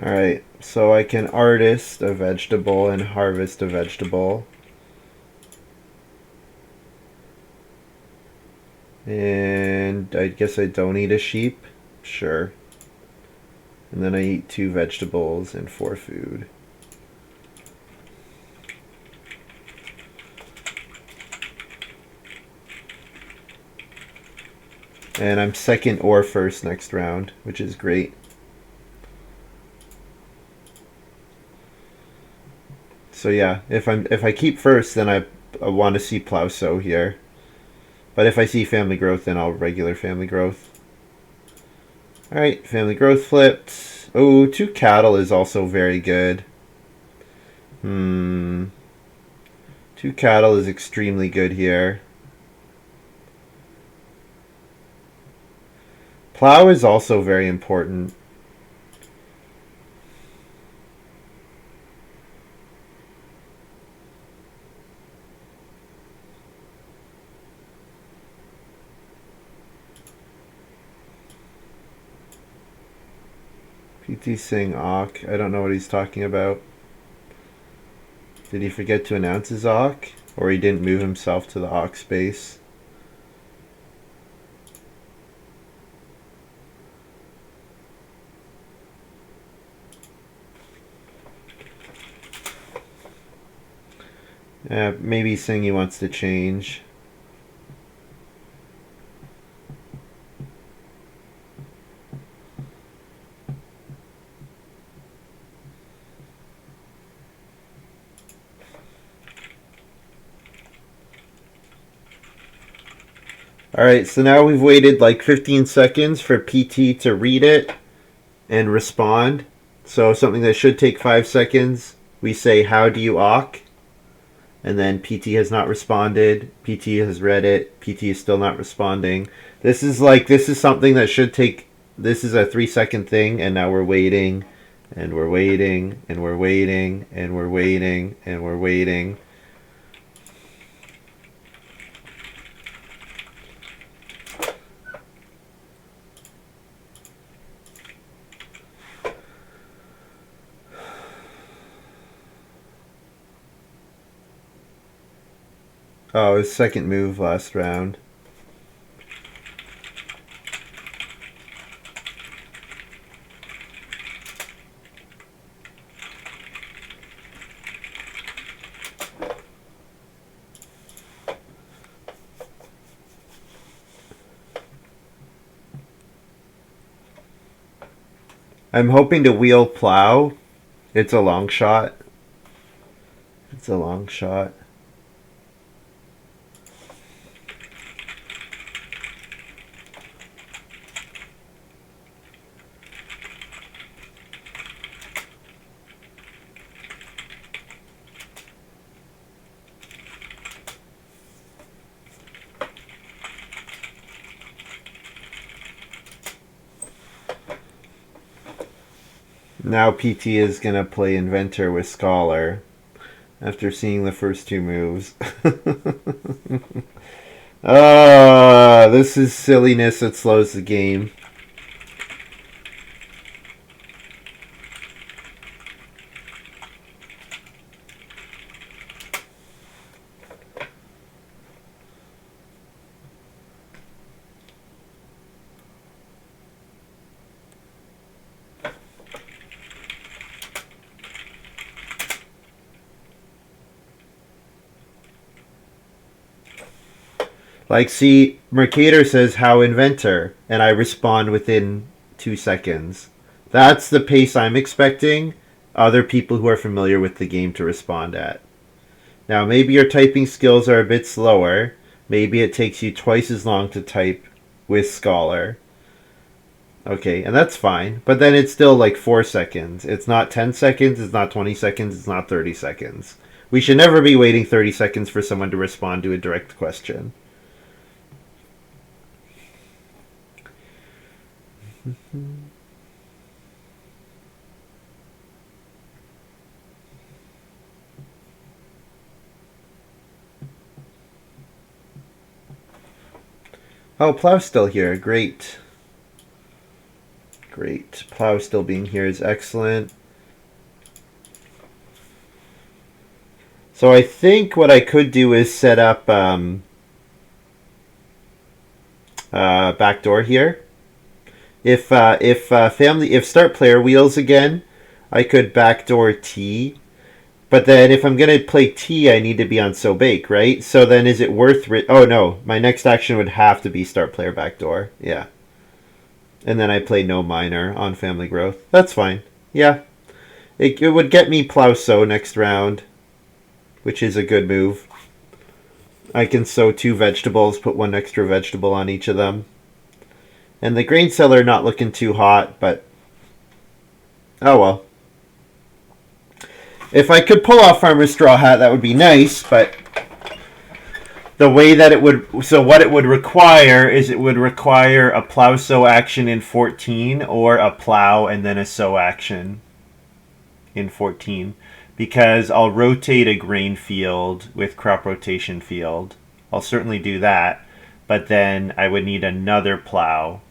Alright, so I can artist a vegetable and harvest a vegetable. And I guess I don't eat a sheep. Sure. And then I eat 2 vegetables and 4 food. And I'm second or first next round, which is great. So yeah, if I keep first, then I want to see Plow Sow here. But if I see family growth, then I'll regular family growth. Alright, family growth flipped. Oh, 2 cattle is also very good. 2 cattle is extremely good here. Plow is also very important. PT Singh Awk. I don't know what he's talking about. Did he forget to announce his Awk? Or he didn't move himself to the Awk space? Maybe he's saying he wants to change. Alright, so now we've waited like 15 seconds for PT to read it and respond. So something that should take 5 seconds, we say, how do you awk? And then PT has not responded. PT has read it. PT is still not responding. This is something that should take. This is a 3-second thing, and now we're waiting, and we're waiting, and we're waiting, and we're waiting, and we're waiting. Oh, his second move last round. I'm hoping to wheel plow. It's a long shot. It's a long shot. Now PT is going to play Inventor with Scholar after seeing the first two moves. This is silliness that slows the game. Like, see, Mercator says how Inventor, and I respond within 2 seconds. That's the pace I'm expecting other people who are familiar with the game to respond at. Now, maybe your typing skills are a bit slower. Maybe it takes you twice as long to type with Scholar. Okay, and that's fine. But then it's still like 4 seconds. It's not 10 seconds, it's not 20 seconds, it's not 30 seconds. We should never be waiting 30 seconds for someone to respond to a direct question. Oh, Plow's still here. Great. Great. Plow still being here is excellent. So I think what I could do is set up backdoor here. If start player wheels again, I could backdoor T. But then if I'm going to play T, I need to be on So Bake, right? So then is it worth... Oh, no. My next action would have to be start player backdoor. Yeah. And then I play No Minor on Family Growth. That's fine. Yeah. It would get me Plow So next round, which is a good move. I can sow 2 vegetables, put 1 extra vegetable on each of them. And the grain cellar not looking too hot, but... Oh, well. If I could pull off Farmer's Straw Hat, that would be nice, but... The way that it would... So what it would require is it would require a plow sow action in 14, or a plow and then a sow action in 14. Because I'll rotate a grain field with crop rotation field. I'll certainly do that. But then I would need another plow.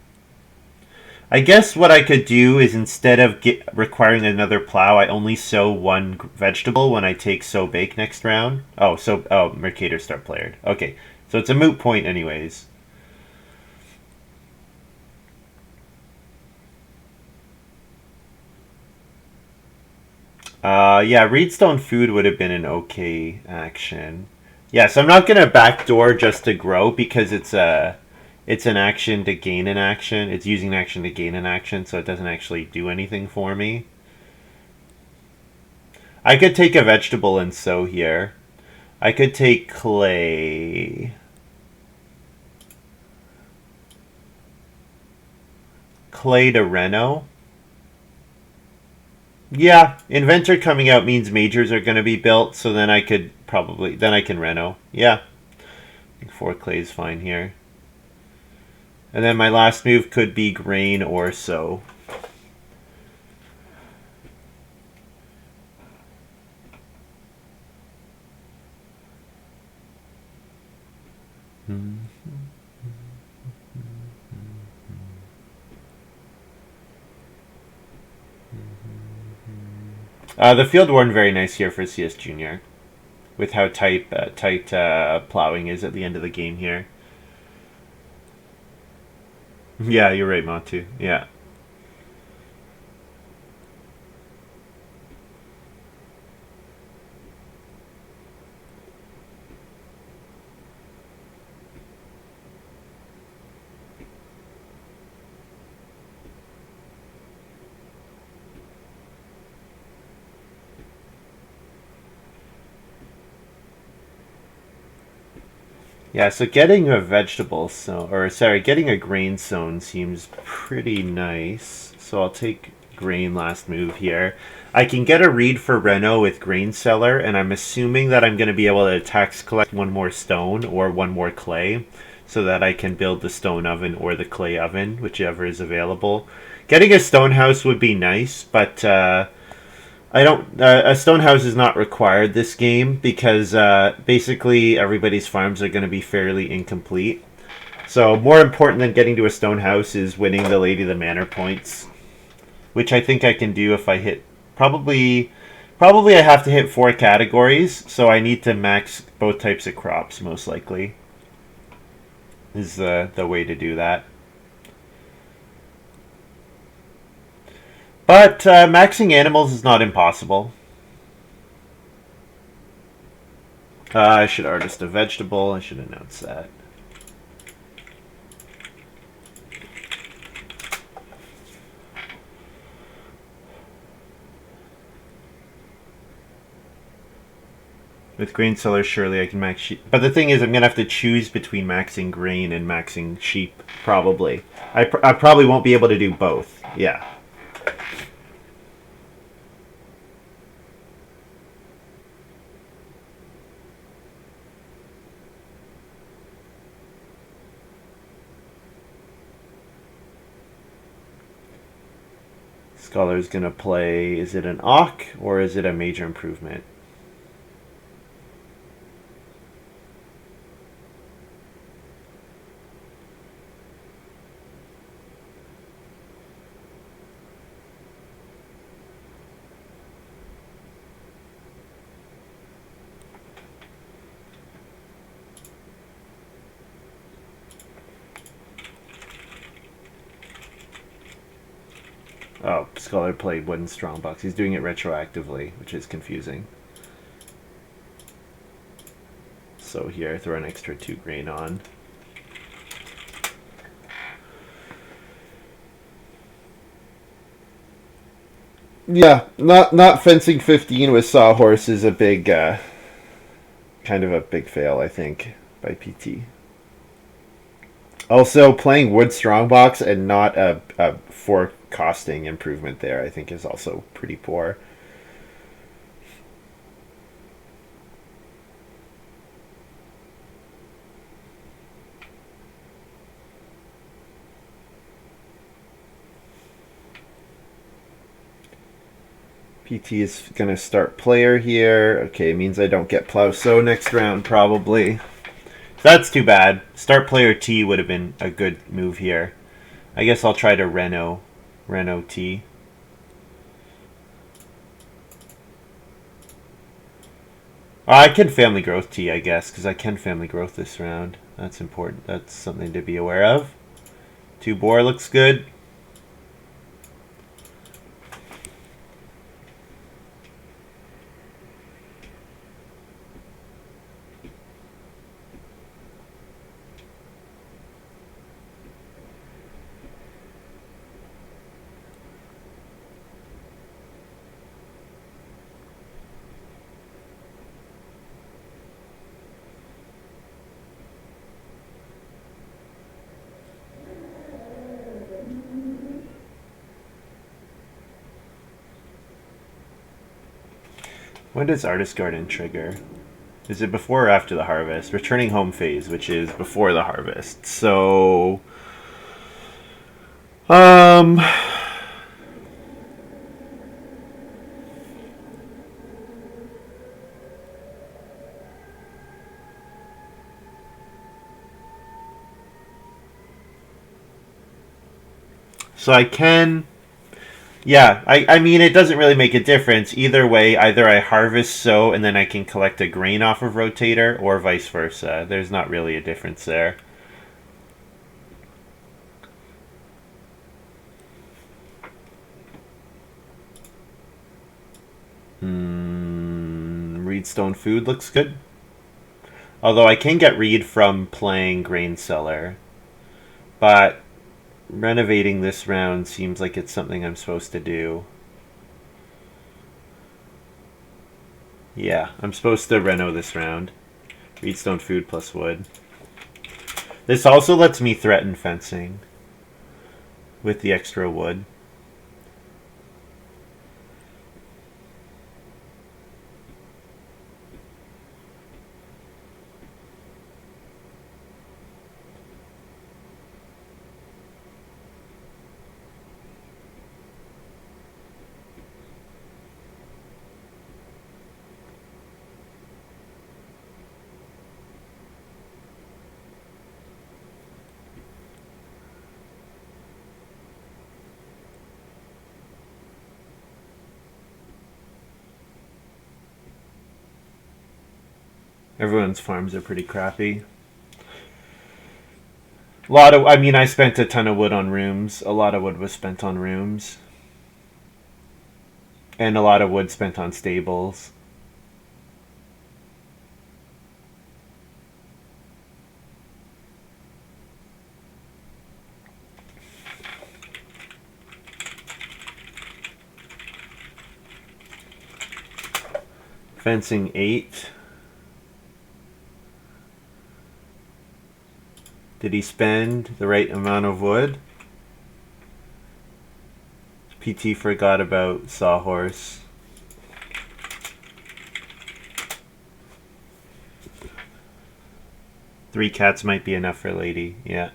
I guess what I could do is instead of requiring another plow, I only sow 1 vegetable when I take Sow Bake next round. Mercator start player. Okay, so it's a moot point anyways. Yeah, Reedstone Food would have been an okay action. Yeah, so I'm not going to backdoor just to grow because it's an action to gain an action. It's using an action to gain an action, so it doesn't actually do anything for me. I could take a vegetable and sow here. I could take clay. Clay to Reno. Yeah, Inventor coming out means majors are going to be built, so then then I can reno. Yeah, I think 4 clay is fine here. And then my last move could be grain or sow. The field worn very nice here for CS Junior, with how tight plowing is at the end of the game here. Yeah, you're right, Matu. Yeah. Yeah, so getting a vegetable getting a grain sown seems pretty nice. So I'll take grain last move here. I can get a read for Reno with grain seller, and I'm assuming that I'm going to be able to tax collect one more stone or one more clay, so that I can build the stone oven or the clay oven, whichever is available. Getting a stone house would be nice, but I don't. A stone house is not required this game because basically everybody's farms are going to be fairly incomplete. So more important than getting to a stone house is winning the Lady of the Manor points, which I think I can do if I hit probably. Probably I have to hit 4 categories, so I need to max both types of crops most likely. Is the way to do that. But maxing animals is not impossible. I should artist a vegetable. I should announce that. With grain sellers, surely I can max sheep. But the thing is, I'm going to have to choose between maxing grain and maxing sheep, probably. I probably won't be able to do both. Yeah. Scholar's going to play, is it an Auk or is it a major improvement? Oh, Scholar played Wooden Strongbox. He's doing it retroactively, which is confusing. So here, throw an extra 2 grain on. Yeah, not fencing 15 with Sawhorse is a big, kind of a big fail, I think, by PT. Also, playing Wood Strongbox and not a 4 costing improvement there, I think, is also pretty poor. PT is going to start player here. Okay, means I don't get plow so next round, probably. That's too bad. Start player T would have been a good move here. I guess I'll try to Reno T. I can family growth T, I guess, because I can family growth this round. That's important. That's something to be aware of. 2 boar looks good. When does Artist Garden trigger? Is it before or after the harvest? Returning home phase, which is before the harvest. So, um, so I can, yeah, I mean, it doesn't really make a difference. Either way, either I harvest sow and then I can collect a grain off of rotator or vice versa. There's not really a difference there. Reedstone food looks good. Although I can get reed from playing grain seller. But renovating this round seems like it's something I'm supposed to do. Yeah, I'm supposed to reno this round. Reedstone food plus wood. This also lets me threaten fencing with the extra wood. Everyone's farms are pretty crappy. I mean, I spent a ton of wood on rooms. A lot of wood was spent on rooms. And a lot of wood spent on stables. Fencing 8. Did he spend the right amount of wood? PT forgot about Sawhorse. Three cats might be enough for Lady, yeah.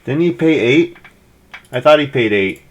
Didn't he pay 8? I thought he paid 8.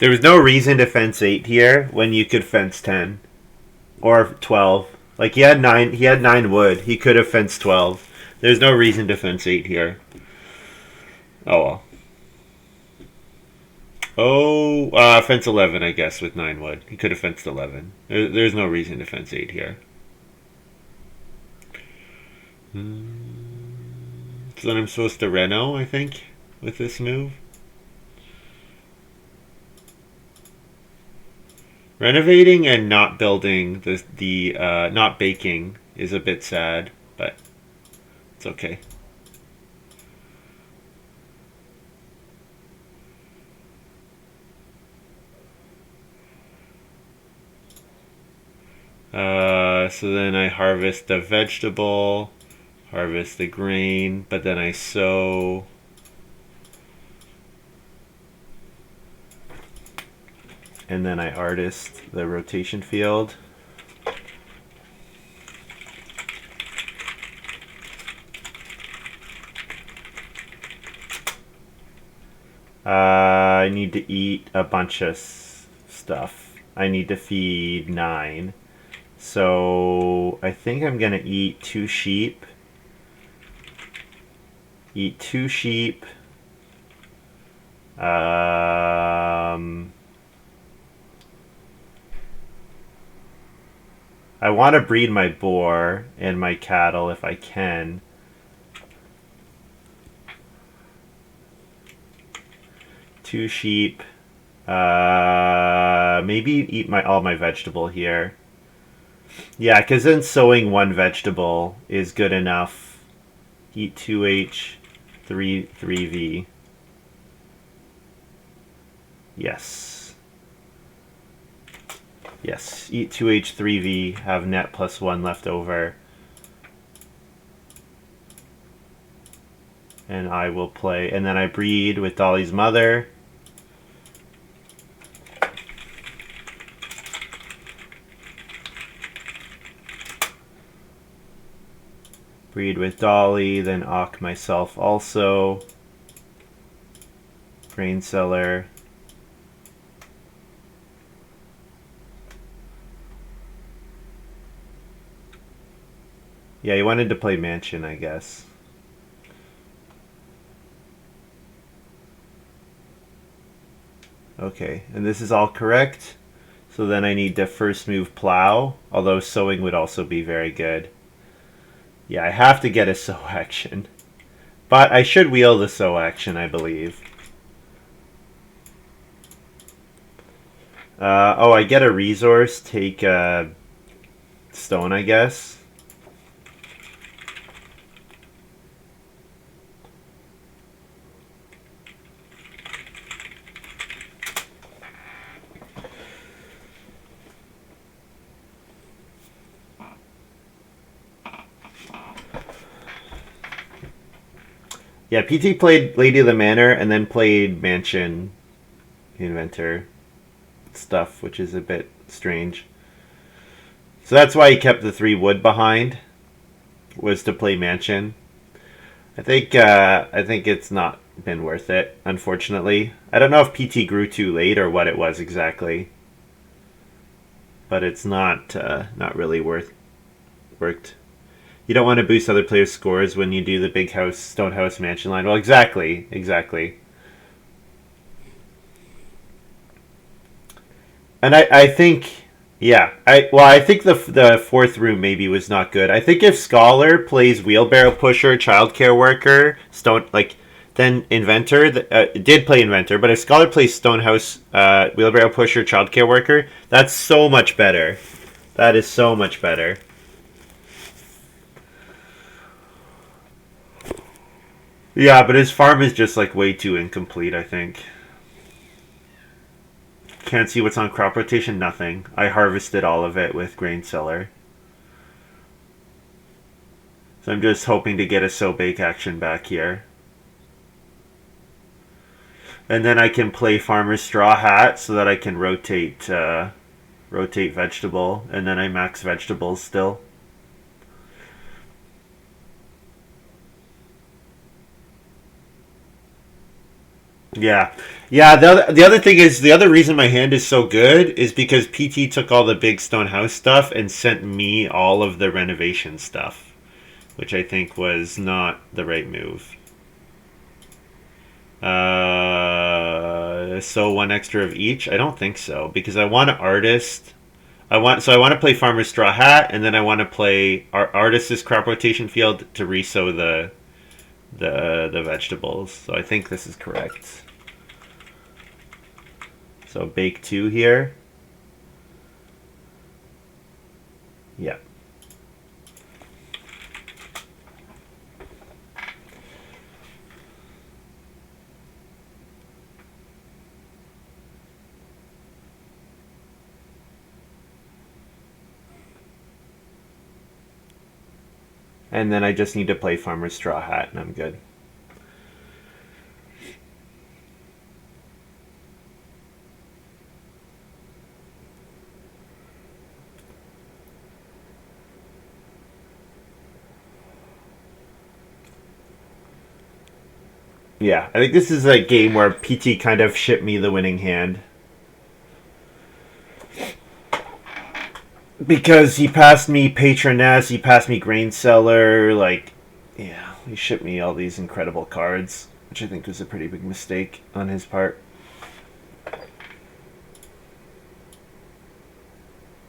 There was no reason to fence 8 here when you could fence 10 or 12. Like he had 9. He had 9 wood. He could have fenced 12. There's no reason to fence 8 here. Oh well. Oh, fence 11, I guess, with 9 wood. He could have fenced 11. There's no reason to fence 8 here. So then I'm supposed to reno, I think, with this move. Renovating and not building the not baking is a bit sad, but it's okay. So then I harvest the vegetable, harvest the grain, but then I sow. And then I artist the rotation field. I need to eat a bunch of stuff. I need to feed 9. So I think I'm going to eat 2 sheep. Eat 2 sheep. I want to breed my boar and my cattle if I can. Two sheep. Maybe eat all my vegetable here. Yeah, because then sowing 1 vegetable is good enough. Eat 2H, 3V. Yes. Yes, eat 2H, 3V, have net +1 left over. And I will play. And then I breed with Dolly's mother. Breed with Dolly, then Ock myself also. Grain cellar. Yeah, he wanted to play Mansion, I guess. Okay, and this is all correct. So then I need to first move Plow, although sowing would also be very good. Yeah, I have to get a sow action. But I should wheel the sow action, I believe. Oh, I get a resource, take stone, I guess. Yeah, PT played Lady of the Manor and then played Mansion Inventor stuff, which is a bit strange. So that's why he kept the 3 wood behind, was to play Mansion. I think it's not been worth it, unfortunately. I don't know if PT grew too late or what it was exactly, but it's not really worked. You don't want to boost other players' scores when you do the big house, stone house, mansion line. Well, exactly. And I think, yeah, I think the 4th room maybe was not good. I think if Scholar plays wheelbarrow pusher, childcare worker, stone then inventor did play inventor, but if Scholar plays stonehouse, wheelbarrow pusher, childcare worker, that's so much better. That is so much better. Yeah, but his farm is just like way too incomplete, I think. Can't see what's on crop rotation, nothing. I harvested all of it with grain cellar. So I'm just hoping to get a sow bake action back here. And then I can play farmer's straw hat so that I can rotate vegetable, and then I max vegetables still. Yeah. Yeah, the other thing is, the other reason my hand is so good is because PT took all the big stone house stuff and sent me all of the renovation stuff, which I think was not the right move. So one extra of each? I don't think so, because I want an artist. I want to play Farmer's Straw Hat, and then I want to play Artist's crop rotation field to resow the vegetables. So I think this is correct. So bake 2 here. Yeah. And then I just need to play Farmer's Straw Hat, and I'm good. Yeah, I think this is a game where PT kind of shipped me the winning hand. Because he passed me Patroness, he passed me Grain Seller, like, yeah, he shipped me all these incredible cards, which I think was a pretty big mistake on his part.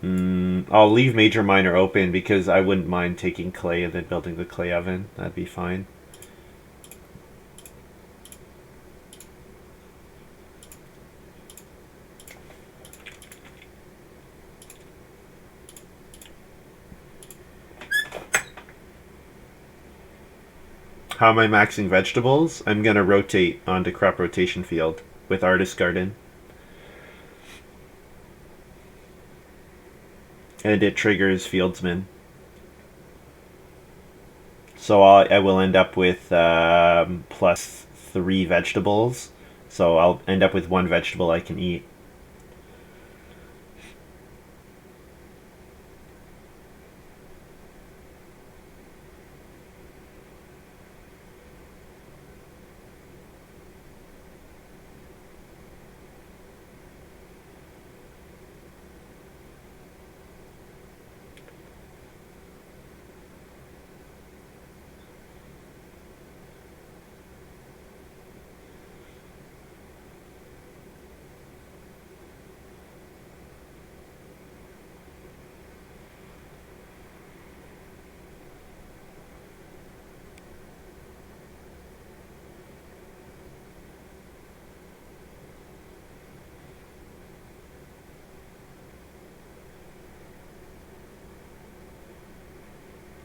I'll leave Major Minor open because I wouldn't mind taking clay and then building the clay oven. That'd be fine. How am I maxing vegetables? I'm going to rotate onto crop rotation field with Artist Garden. And it triggers Fieldsman. So I will end up with plus 3 vegetables. So I'll end up with 1 vegetable I can eat.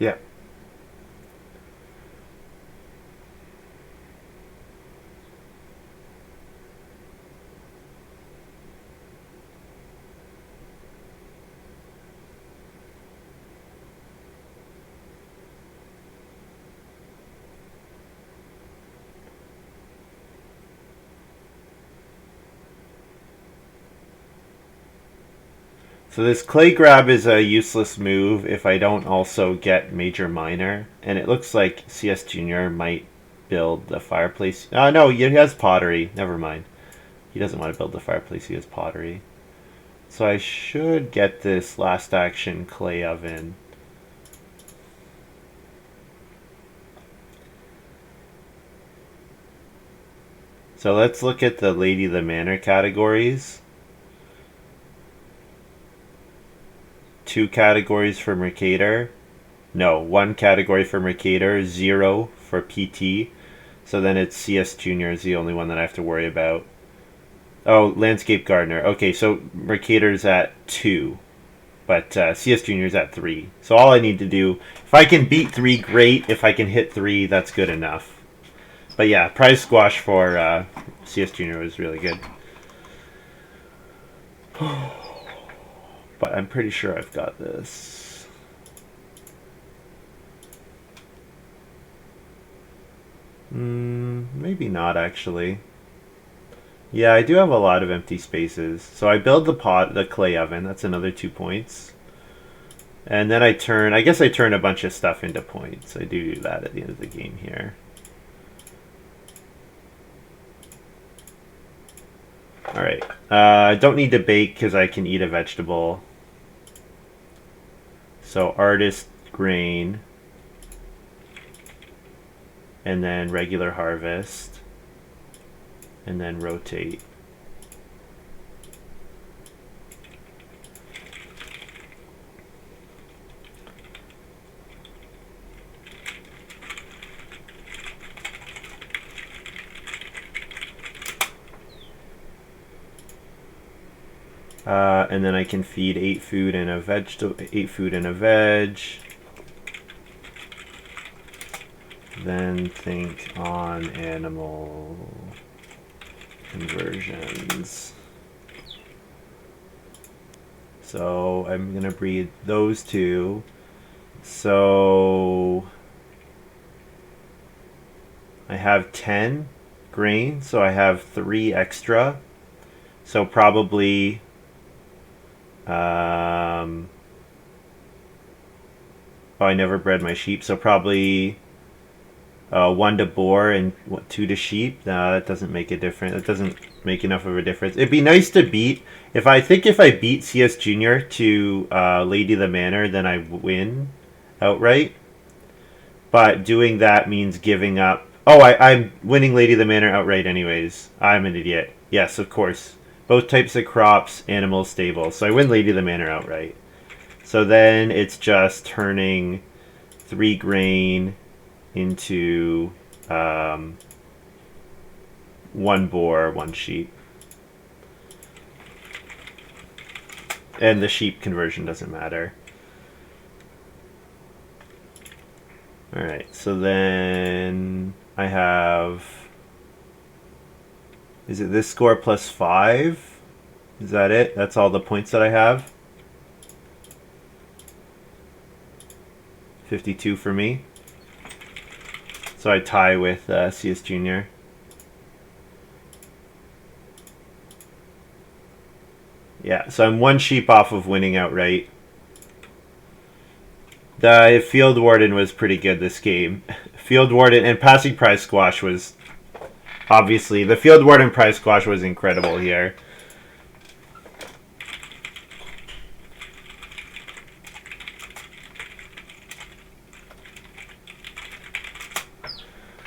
Yeah. So this clay grab is a useless move if I don't also get Major Minor. And it looks like CS Junior might build the fireplace. Oh, no, he has pottery. Never mind. He doesn't want to build the fireplace, he has pottery. So I should get this last action clay oven. So let's look at the Lady of the Manor categories. 2 categories for Mercator. No, 1 category for Mercator, 0 for PT. So then it's CS Junior is the only one that I have to worry about. Oh, Landscape Gardener. Okay, so Mercator's at 2, but CS Junior's at 3. So all I need to do, if I can beat 3, great. If I can hit 3, that's good enough. But yeah, prize squash for CS Junior was really good. But I'm pretty sure I've got this. Maybe not actually. Yeah, I do have a lot of empty spaces. So I build the clay oven. That's another 2 points. And then I guess I turn a bunch of stuff into points. I do that at the end of the game here. All right. I don't need to bake because I can eat a vegetable. So artist grain. And then regular harvest. And then rotate. And then I can feed 8 food and a veg. Then think on animal conversions. So I'm gonna breed those two. So I have 10 grain, so I have 3 extra. So probably I never bred my sheep, so probably 1 to boar and 2 to sheep. No, that doesn't make a difference. It doesn't make enough of a difference. It'd be nice to beat. If I beat CS Junior to Lady the Manor, then I win outright. But doing that means giving up. Oh, I'm winning Lady the Manor outright anyways. I'm an idiot. Yes, of course. Both types of crops, animals, stables. So I win Lady the Manor outright. So then it's just turning 3 grain into 1 boar, 1 sheep. And the sheep conversion doesn't matter. Alright, so then I have... Is it this score plus 5? Is that it? That's all the points that I have? 52 for me. So I tie with CS Junior. Yeah, so I'm 1 sheep off of winning outright. The Field Warden was pretty good this game. Field Warden and Passing Prize Squash was... Obviously, the Field Warden Prize Squash was incredible here.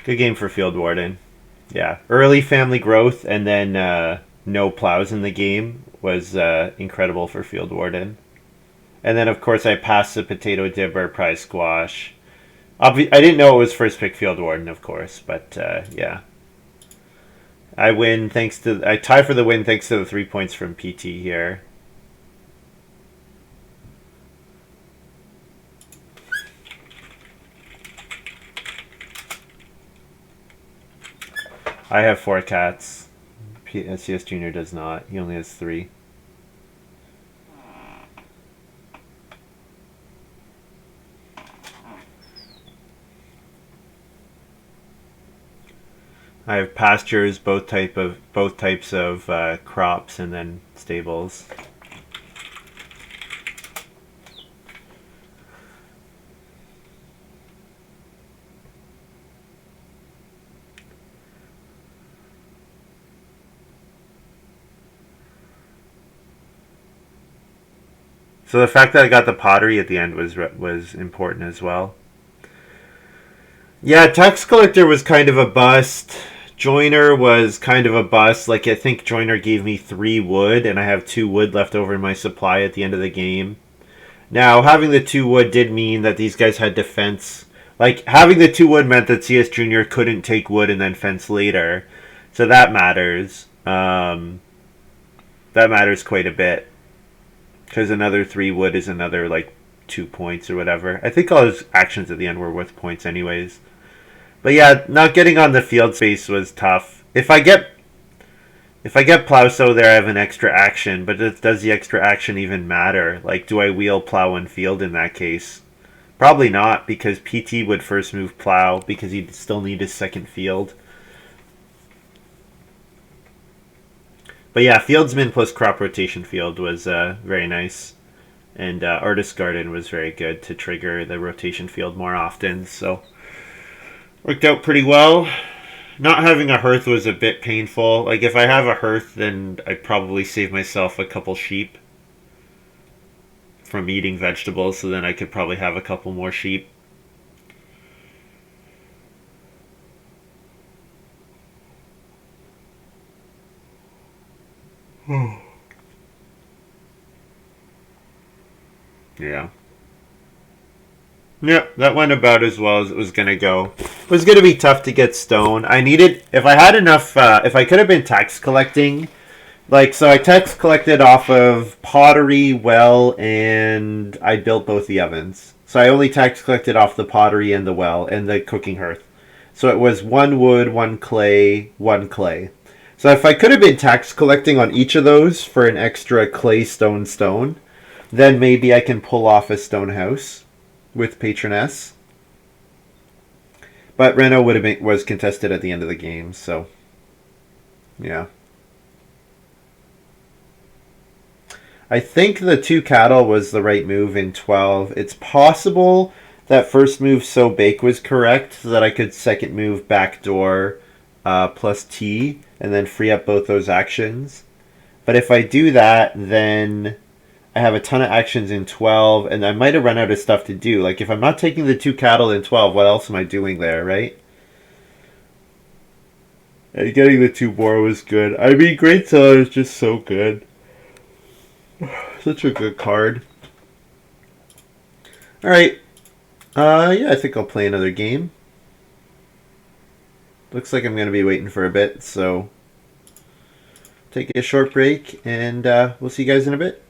Good game for Field Warden. Yeah, early family growth and then no plows in the game was incredible for Field Warden. And then, of course, I passed the Potato Dibber Prize Squash. I didn't know it was first pick Field Warden, of course, but yeah. I tie for the win thanks to the 3 points from PT here. I have 4 cats. CS Junior does not. He only has 3. I have pastures, both types of crops, and then stables. So the fact that I got the pottery at the end was important as well. Yeah, Tax Collector was kind of a bust. Joiner was kind of a bust. Like, I think Joiner gave me 3 wood, and I have 2 wood left over in my supply at the end of the game. Now, having the 2 wood did mean that these guys had defense. Like, having the 2 wood meant that CS Junior couldn't take wood and then fence later. So that matters. That matters quite a bit. Because another 3 wood is another, like, 2 points or whatever. I think all his actions at the end were worth points anyways. But yeah, not getting on the field space was tough. If I get Plowso there, I have an extra action, but does the extra action even matter? Like, do I wheel Plow and Field in that case? Probably not, because PT would first move Plow, because he'd still need his second field. But yeah, Fieldsman plus Crop Rotation Field was very nice. And Artist Garden was very good to trigger the rotation field more often, so... Worked out pretty well. Not having a hearth was a bit painful. Like, if I have a hearth, then I'd probably save myself a couple sheep from eating vegetables, so then I could probably have a couple more sheep. Yeah. Yep, that went about as well as it was gonna go. It was gonna be tough to get stone. I needed, if I had enough, if I could have been tax collecting, like, so I tax collected off of pottery, well, and I built both the ovens. So I only tax collected off the pottery and the well and the cooking hearth. So it was one wood, one clay, one clay. So if I could have been tax collecting on each of those for an extra clay, stone, then maybe I can pull off a stone house with Patroness. But Reno would have been, was contested at the end of the game, so yeah. I think the 2 cattle was the right move in 12. It's possible that first move so bake was correct, so that I could second move backdoor plus T and then free up both those actions. But if I do that, then I have a ton of actions in 12, and I might have run out of stuff to do. Like, if I'm not taking the 2 cattle in 12, what else am I doing there, right? And getting the 2 boar was good. I mean, Great Seller is just so good. Such a good card. Alright. Yeah, I think I'll play another game. Looks like I'm going to be waiting for a bit, so take a short break, and we'll see you guys in a bit.